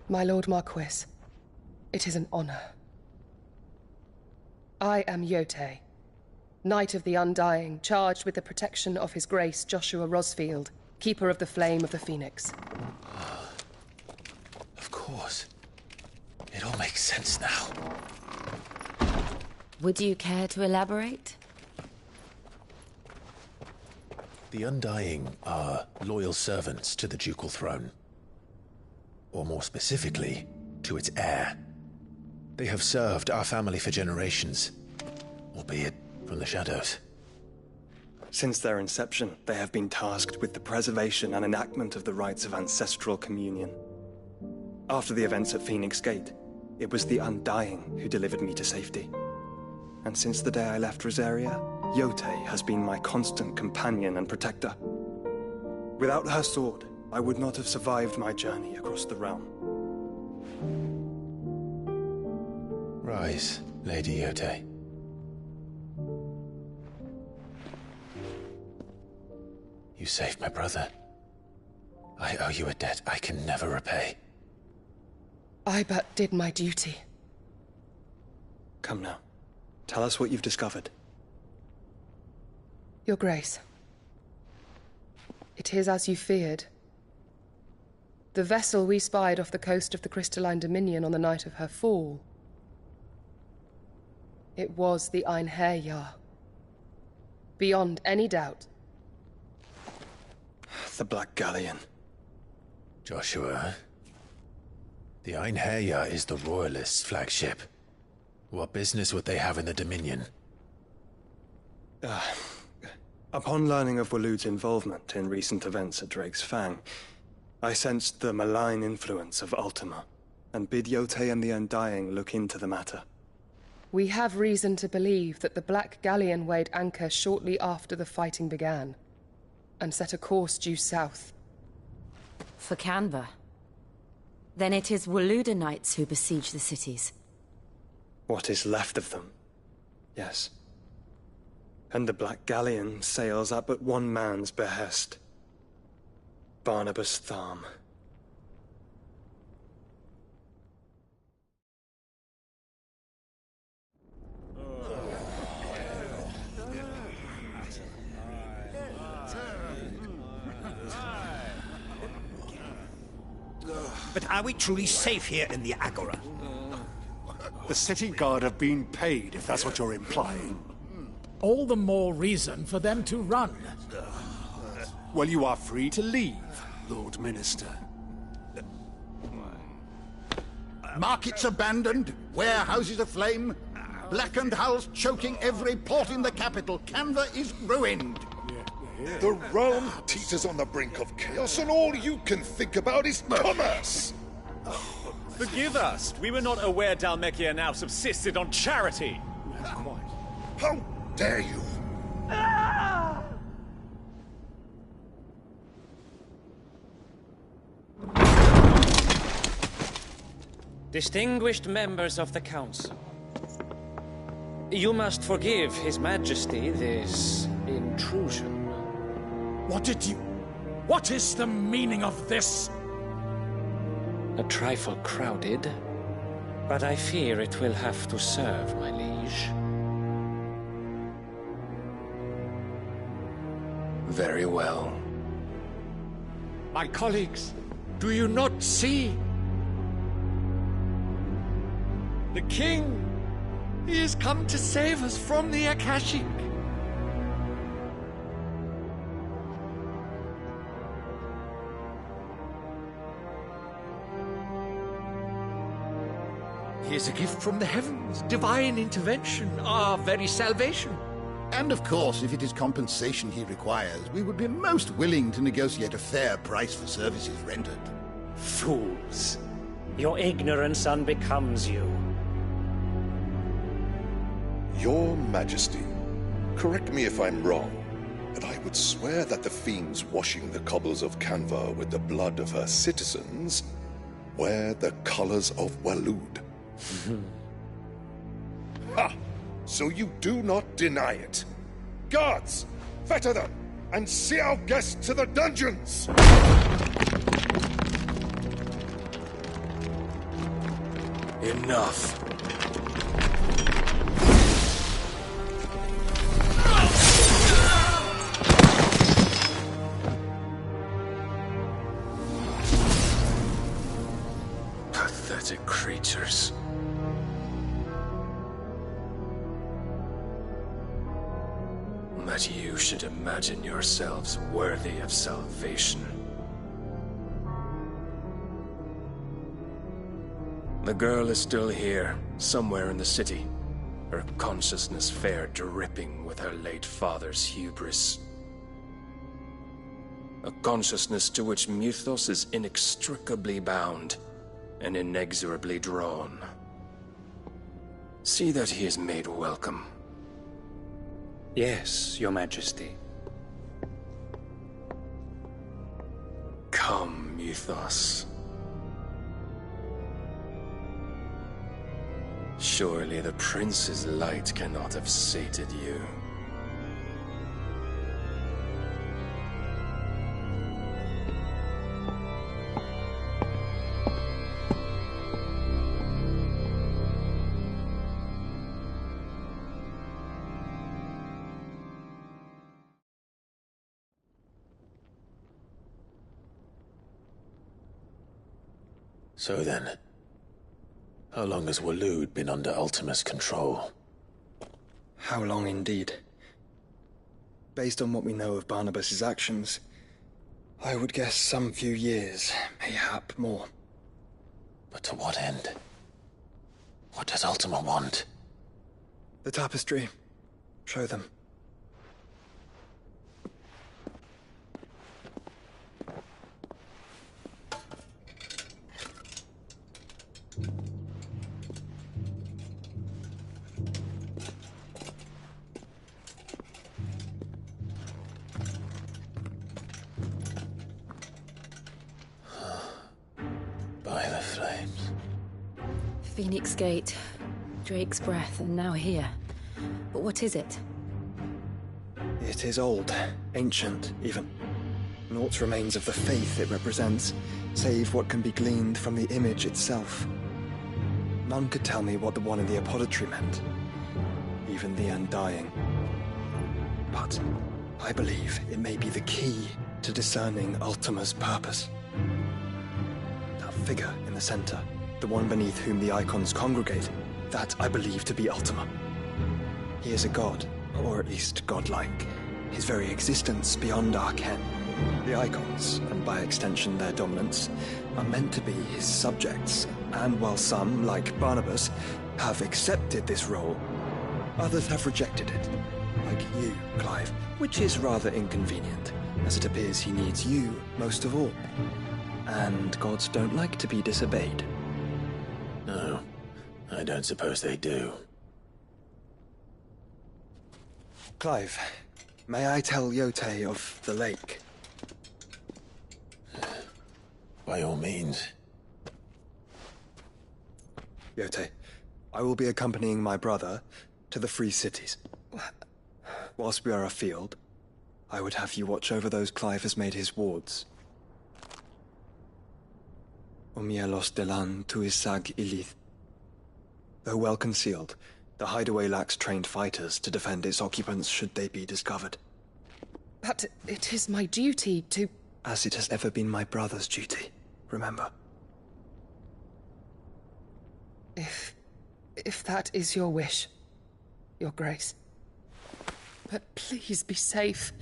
My Lord Marquis, it is an honor. I am Yotei, Knight of the Undying, charged with the protection of His Grace Joshua Rosfield, Keeper of the Flame of the Phoenix. Of course. It all makes sense now. Would you care to elaborate? The Undying are loyal servants to the ducal throne. Or more specifically, to its heir. They have served our family for generations, albeit from the shadows. Since their inception, they have been tasked with the preservation and enactment of the rites of ancestral communion. After the events at Phoenix Gate, it was the Undying who delivered me to safety. And since the day I left Rosaria, Yotei has been my constant companion and protector. Without her sword, I would not have survived my journey across the realm. Rise, Lady Yotei. You saved my brother. I owe you a debt I can never repay. I but did my duty. Come now. Tell us what you've discovered. Your Grace. It is as you feared. The vessel we spied off the coast of the Crystalline Dominion on the night of her fall. It was the Einherjar. Beyond any doubt. The Black Galleon. Joshua, the Einherjar is the Royalists' flagship. What business would they have in the Dominion? Upon learning of Waloed's involvement in recent events at Drake's Fang, I sensed the malign influence of Ultima, and bid Yotei and the Undying look into the matter. We have reason to believe that the Black Galleon weighed anchor shortly after the fighting began, and set a course due south. For Canva. Then it is Waloed Knights who besiege the cities. What is left of them, yes. And the Black Galleon sails at but one man's behest. Barnabas Tharm. But are we truly safe here in the Agora? The city guard have been paid, if that's what you're implying. All the more reason for them to run. Well, you are free to leave, Lord Minister. Markets abandoned, warehouses aflame, blackened hulls choking every port in the capital. Canva is ruined. The realm teeters on the brink of chaos, and all you can think about is commerce! Forgive us! We were not aware Dhalmekia now subsisted on charity! How dare you! Distinguished members of the Council, you must forgive His Majesty this intrusion. What is the meaning of this? A trifle crowded, but I fear it will have to serve, my liege. Very well. My colleagues, do you not see? The King! He has come to save us from the Akashic! He is a gift from the heavens, divine intervention, our very salvation. And of course, if it is compensation he requires, we would be most willing to negotiate a fair price for services rendered. Fools. Your ignorance unbecomes you. Your Majesty, correct me if I'm wrong, but I would swear that the fiends washing the cobbles of Canva with the blood of her citizens wear the colors of Waloed. Ha! So you do not deny it. Guards, fetter them, and see our guests to the dungeons! Enough. Pathetic creatures. That you should imagine yourselves worthy of salvation. The girl is still here, somewhere in the city. Her consciousness fair dripping with her late father's hubris. A consciousness to which Mythos is inextricably bound and inexorably drawn. See that he is made welcome. Yes, Your Majesty. Come, Mythos. Surely the prince's light cannot have sated you. So then, how long has Waloed been under Ultima's control? How long indeed? Based on what we know of Barnabas's actions, I would guess some few years, mayhap more. But to what end? What does Ultima want? The tapestry. Show them. By the flames. Phoenix Gate, Drake's Breath, and now here. But what is it? It is old, ancient, even. Naught remains of the faith it represents, save what can be gleaned from the image itself. None could tell me what the one in the apothecary meant, even the Undying. But I believe it may be the key to discerning Ultima's purpose. That figure in the center, the one beneath whom the icons congregate, that I believe to be Ultima. He is a god, or at least godlike, his very existence beyond our ken. The icons, and by extension their dominants, are meant to be his subjects, and while some, like Barnabas, have accepted this role, others have rejected it, like you, Clive, which is rather inconvenient, as it appears he needs you most of all. And gods don't like to be disobeyed. No, I don't suppose they do. Clive, may I tell Yotei of the lake? By all means. Yotei, I will be accompanying my brother to the Free Cities. Whilst we are afield, I would have you watch over those Clive has made his wards. Omielos delan tuisag ilith. Though well concealed, the hideaway lacks trained fighters to defend its occupants should they be discovered. But it is my duty to... As it has ever been my brother's duty, remember. If that is your wish, Your Grace. But please be safe.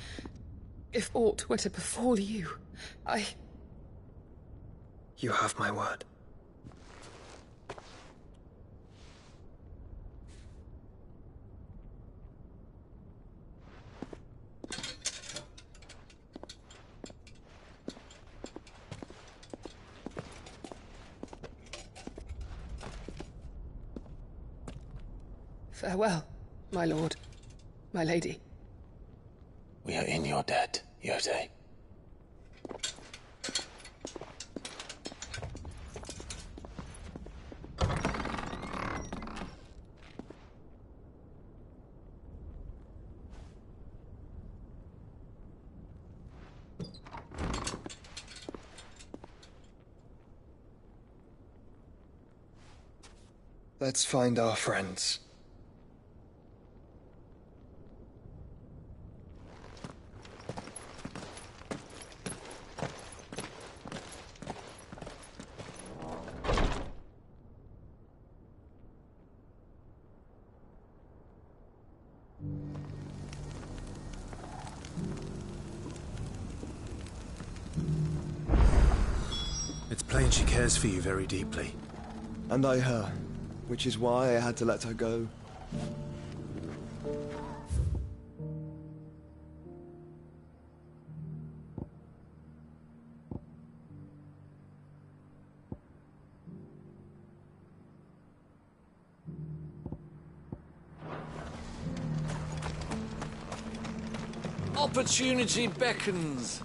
If aught were to befall you, You have my word. Farewell, my lord, my lady. We are in your debt, Yotei. Let's find our friends. It's plain she cares for you very deeply. And I her, which is why I had to let her go. Opportunity beckons.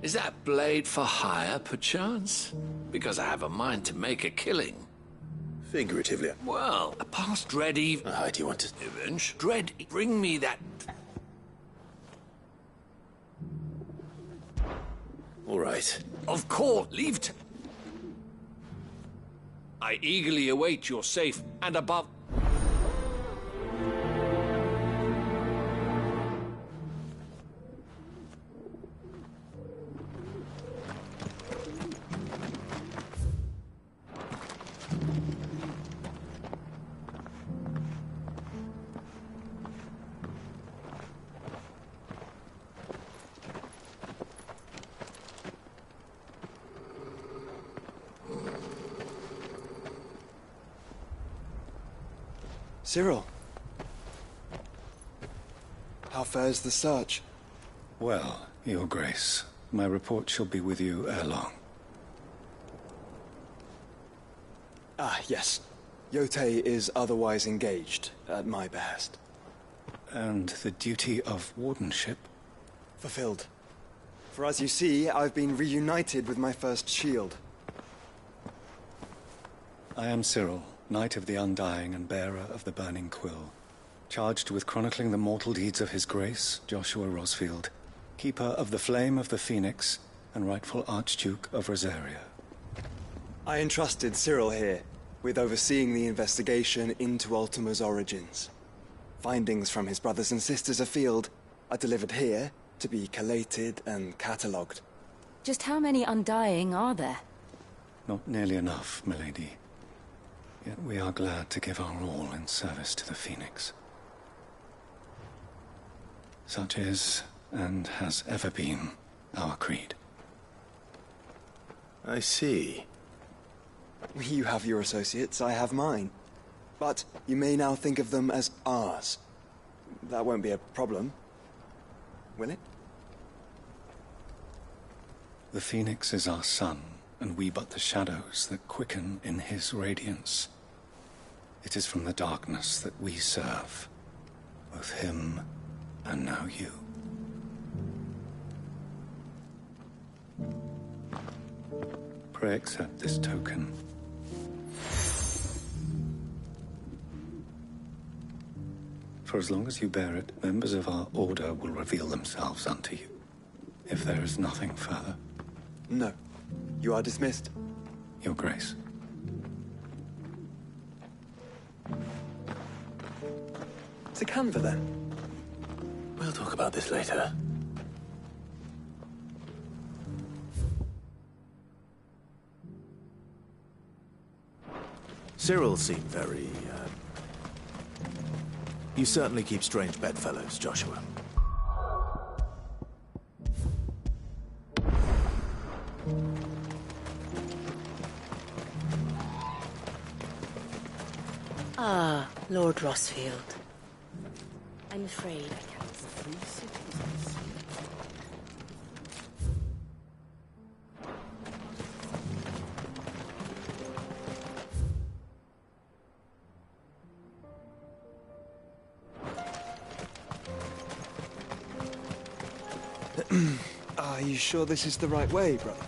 Is that blade for hire, perchance? Because I have a mind to make a killing. Figuratively. Well, a past dread eve... do you want to... Revenge? Dread... Bring me that... All right. Of course, leave t... I eagerly await your safe and above... Cyril. How fares the search? Well, Your Grace, my report shall be with you ere long. Ah, yes. Yotei is otherwise engaged, at my behest. And the duty of wardenship? Fulfilled. For as you see, I've been reunited with my first shield. I am Cyril, Knight of the Undying and bearer of the Burning Quill, charged with chronicling the mortal deeds of His Grace, Joshua Rosfield, Keeper of the Flame of the Phoenix and rightful Archduke of Rosaria. I entrusted Cyril here with overseeing the investigation into Ultima's origins. Findings from his brothers and sisters afield are delivered here to be collated and catalogued. Just how many Undying are there? Not nearly enough, milady. Yet we are glad to give our all in service to the Phoenix. Such is, and has ever been, our creed. I see. You have your associates, I have mine. But you may now think of them as ours. That won't be a problem, will it? The Phoenix is our sun, and we but the shadows that quicken in his radiance. It is from the darkness that we serve, both him and now you. Pray accept this token. For as long as you bear it, members of our order will reveal themselves unto you. If there is nothing further. No. You are dismissed. Your Grace. To Canva, then? We'll talk about this later. Cyril seemed very, You certainly keep strange bedfellows, Joshua. Ah, Lord Rosfield. I'm afraid I can't. Are you sure this is the right way, brother?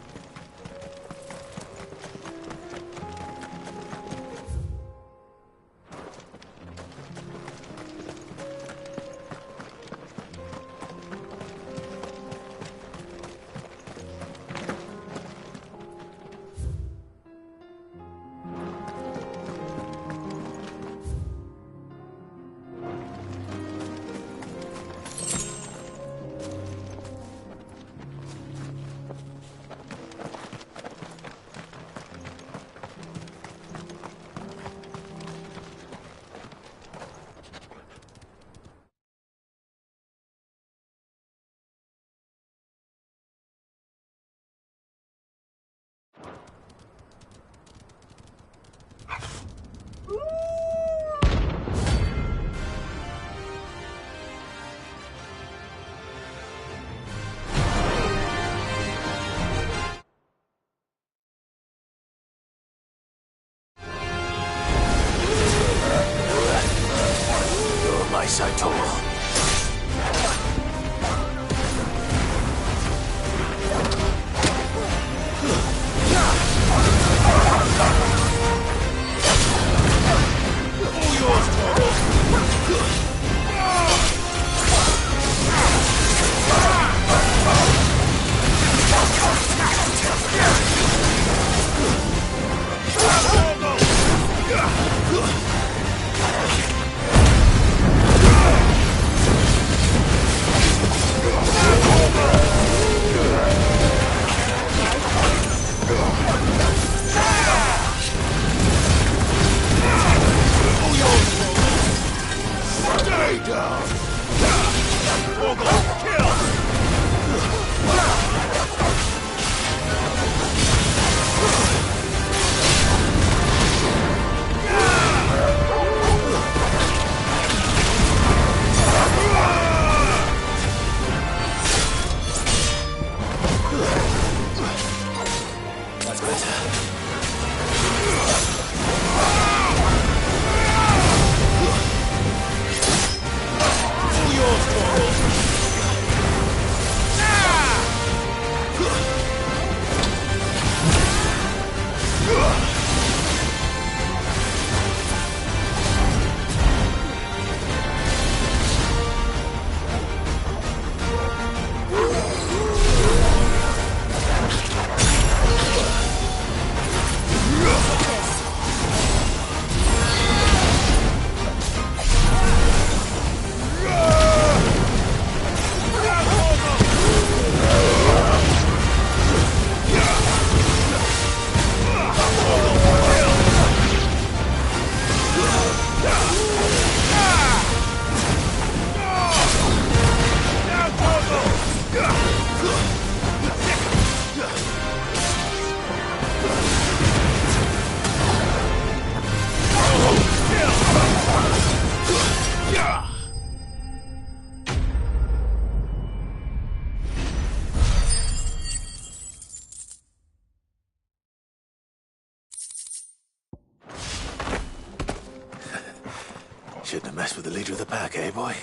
Shouldn't have messed with the leader of the pack, eh, boy?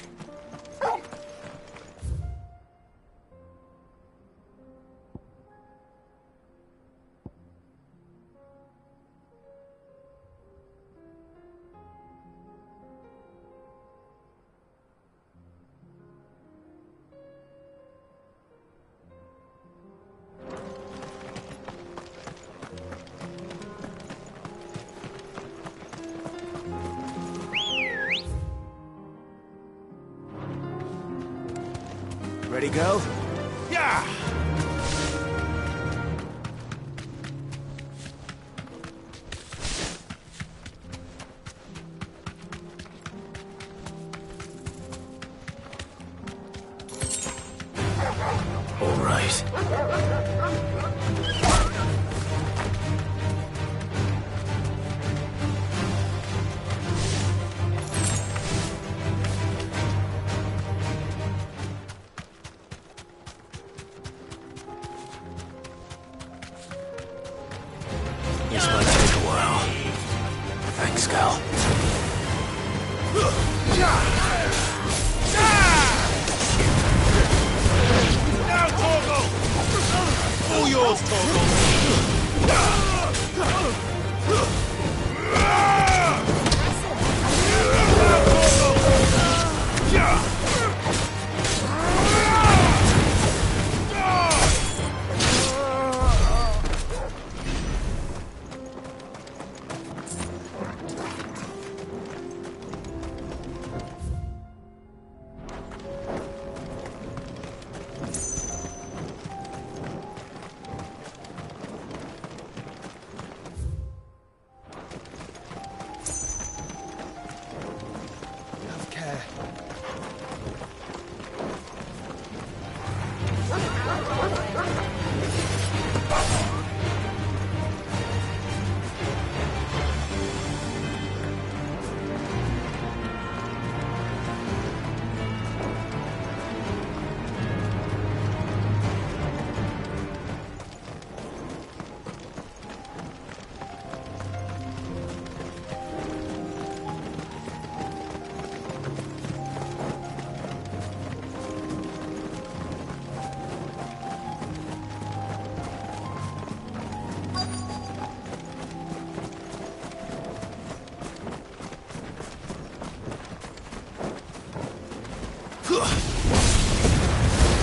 Ready, go? Yeah! All right. This might take a while. Thanks, Cal. Now, Torgal! All yours, Torgal! Have care.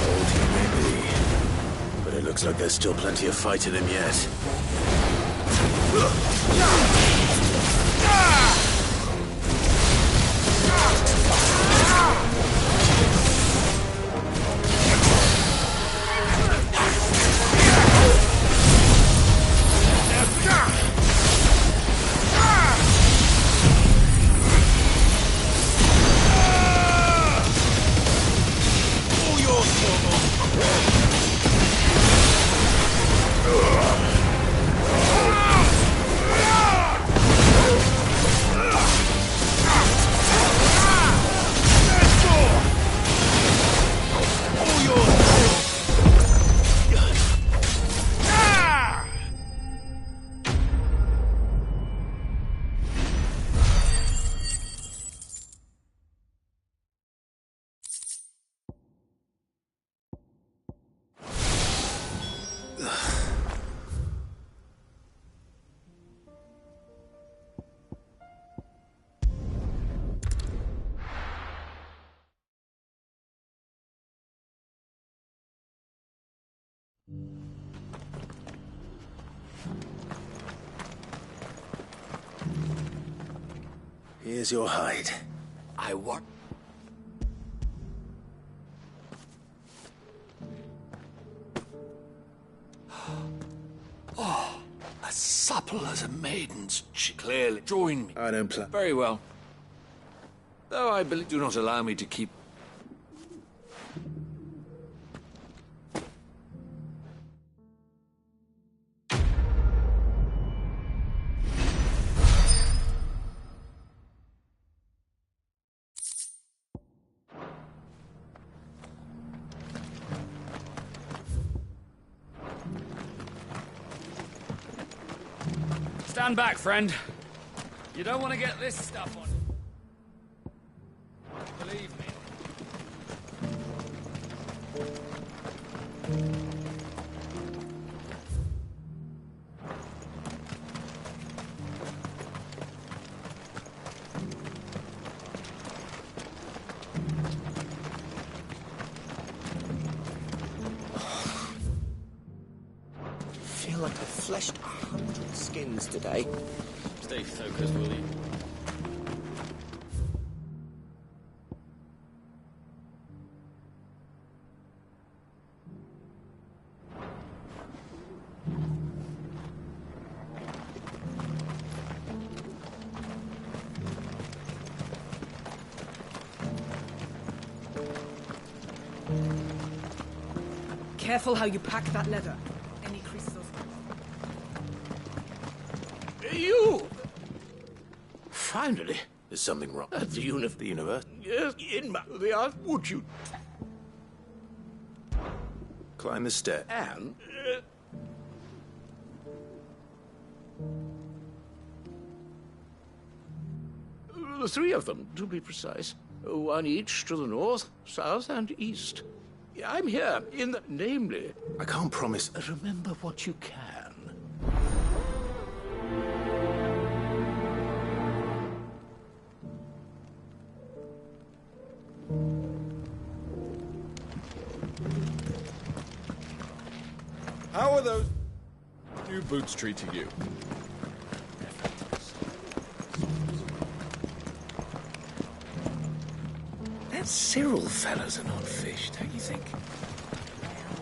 Old he may be, but it looks like there's still plenty of fight in him yet. All yours, Torgal! Here's your hide. I want... Oh, as supple as a maiden's cheek. Clearly, join me. I don't plan. Very well. Though I believe do not allow me to keep... Stand back, friend. You don't want to get this stuff on. like I've fleshed 100 skins today. Stay focused, will you? Careful how you pack that leather. Any creases. You! Finally. Is something wrong? At the universe? Yes, the art. Would you? Climb the stair. And... the three of them, to be precise. One each to the north, south, and east. I'm here, namely... I can't promise... Remember what you can. How are those new boots treating you? That Cyril fella's an odd fish, don't you think?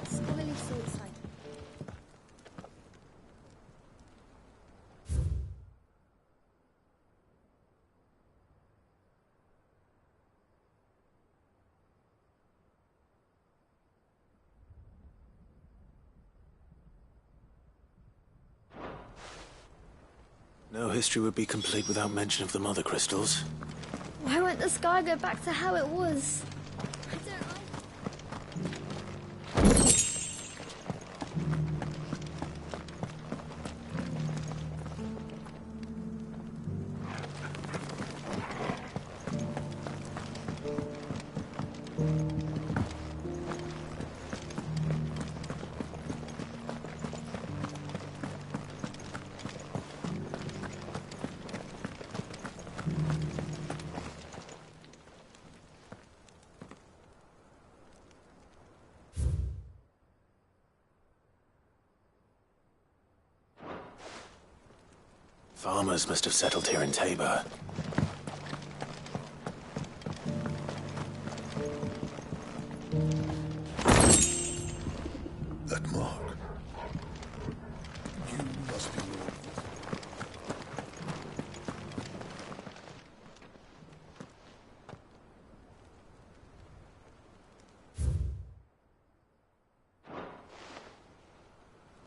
Scholarly sword sight. No history would be complete without mention of the mother crystals. Why won't the sky go back to how it was? I don't like... Farmers must have settled here in Tabor. That mark. You must be Lord.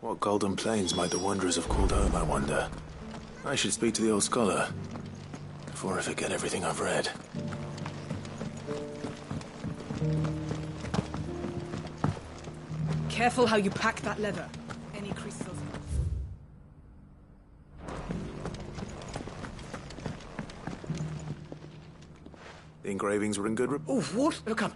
What golden plains might the wanderers have called home, I wonder? I should speak to the old scholar, before I forget everything I've read. Careful how you pack that leather. Any creases. The engravings were in good Oh, what? Come.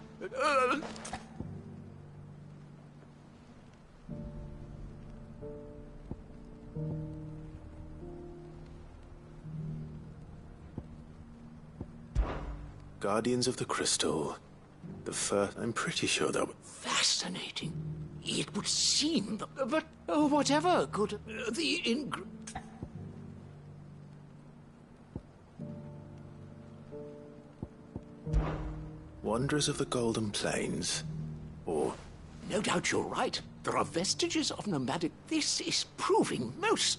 Guardians of the Crystal. The first... I'm pretty sure that... Fascinating. It would seem that... But, oh, whatever could... Wanderers of the Golden Plains. Or... No doubt you're right. There are vestiges of nomadic... This is proving most...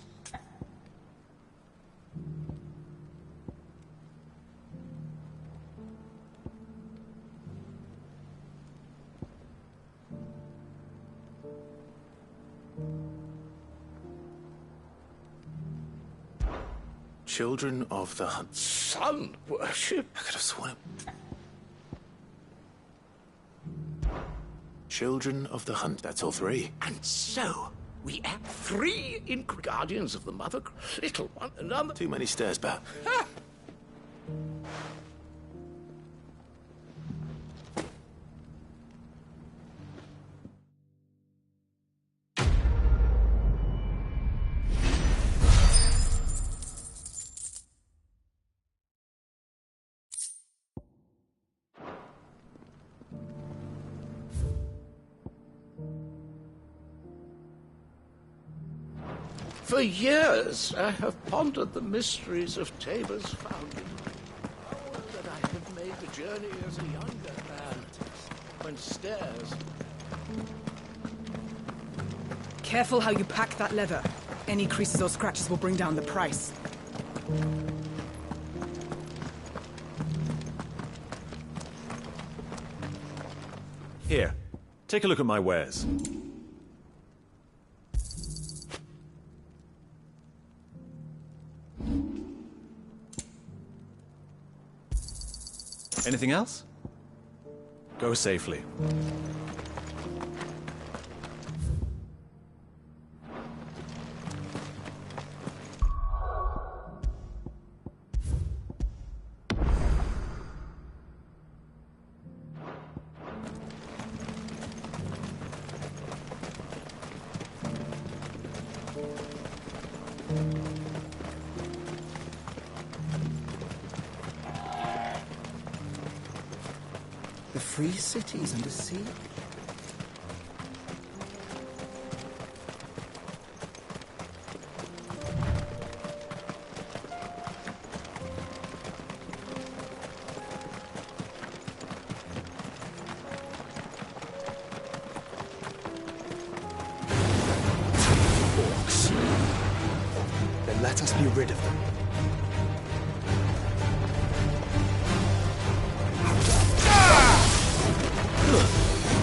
Children of the Hunt. Sun worship? I could have sworn it. Children of the Hunt, that's all three. And so, we add 3 in Guardians of the Mother, little one, another... Too many stairs, Bat. For years, I have pondered the mysteries of Tabor's founding. Oh, that I have made the journey as a younger man, when stairs... Careful how you pack that leather. Any creases or scratches will bring down the price. Here, take a look at my wares. Anything else? Go safely. The free cities under sea? Orcs. Then let us be rid of them.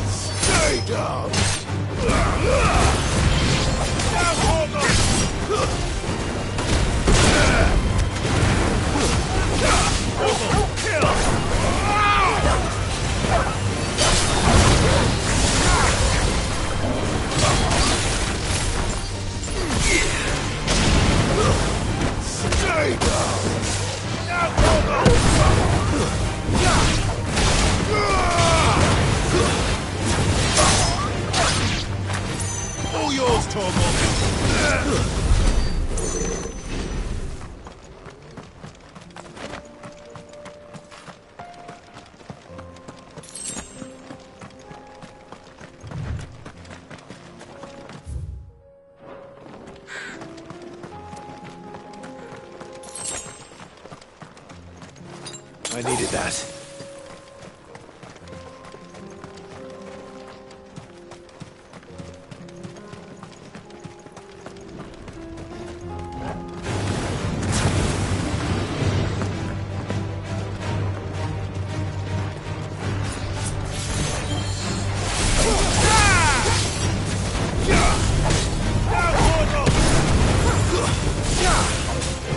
Stay down! Stay all yours, Torgal! I needed that.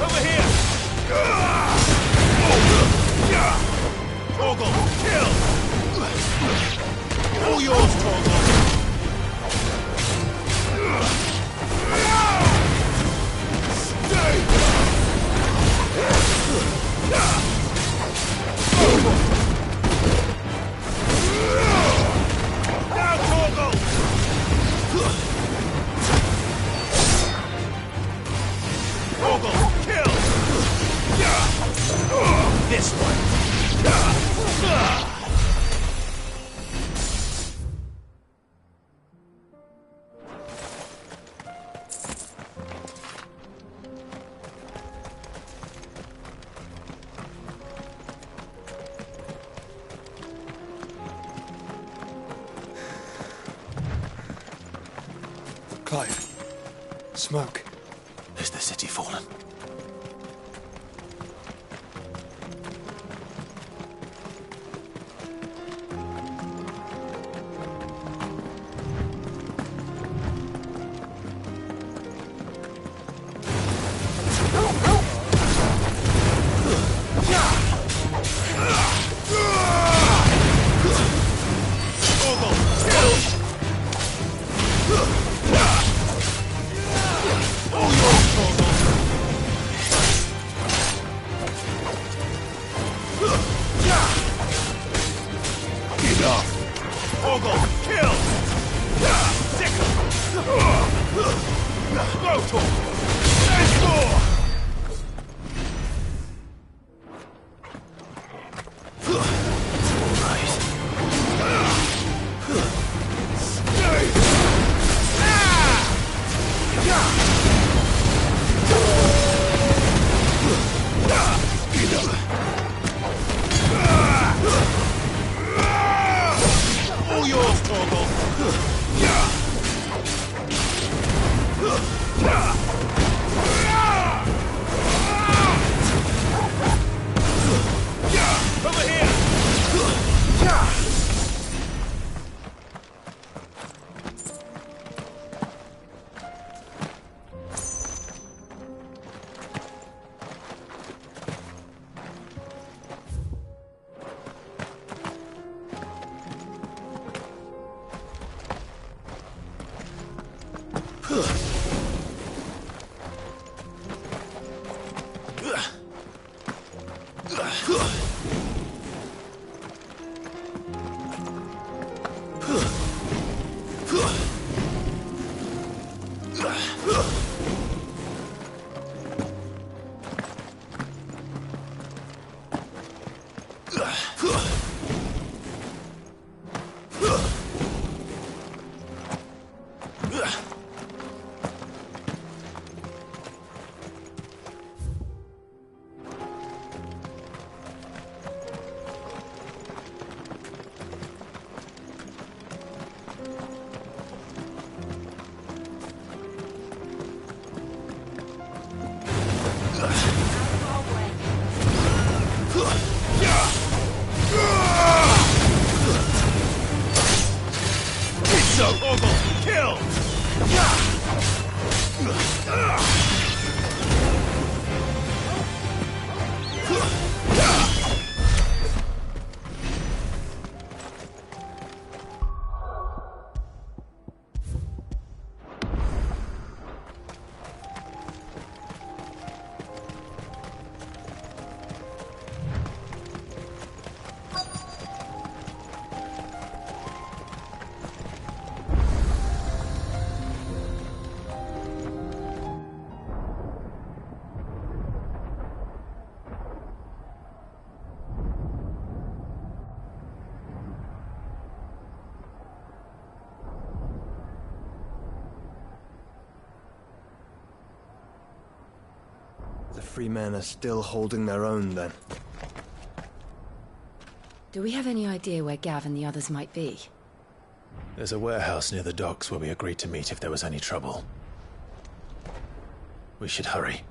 Over here! Torgal, kill! All yours, Torgal! Stay! Now, Torgal! Torgal, kill! This one! Clive. Smoke. Is the city fallen? All yours, Torgal! The free men are still holding their own, then. Do we have any idea where Gav and the others might be? There's a warehouse near the docks where we agreed to meet if there was any trouble. We should hurry.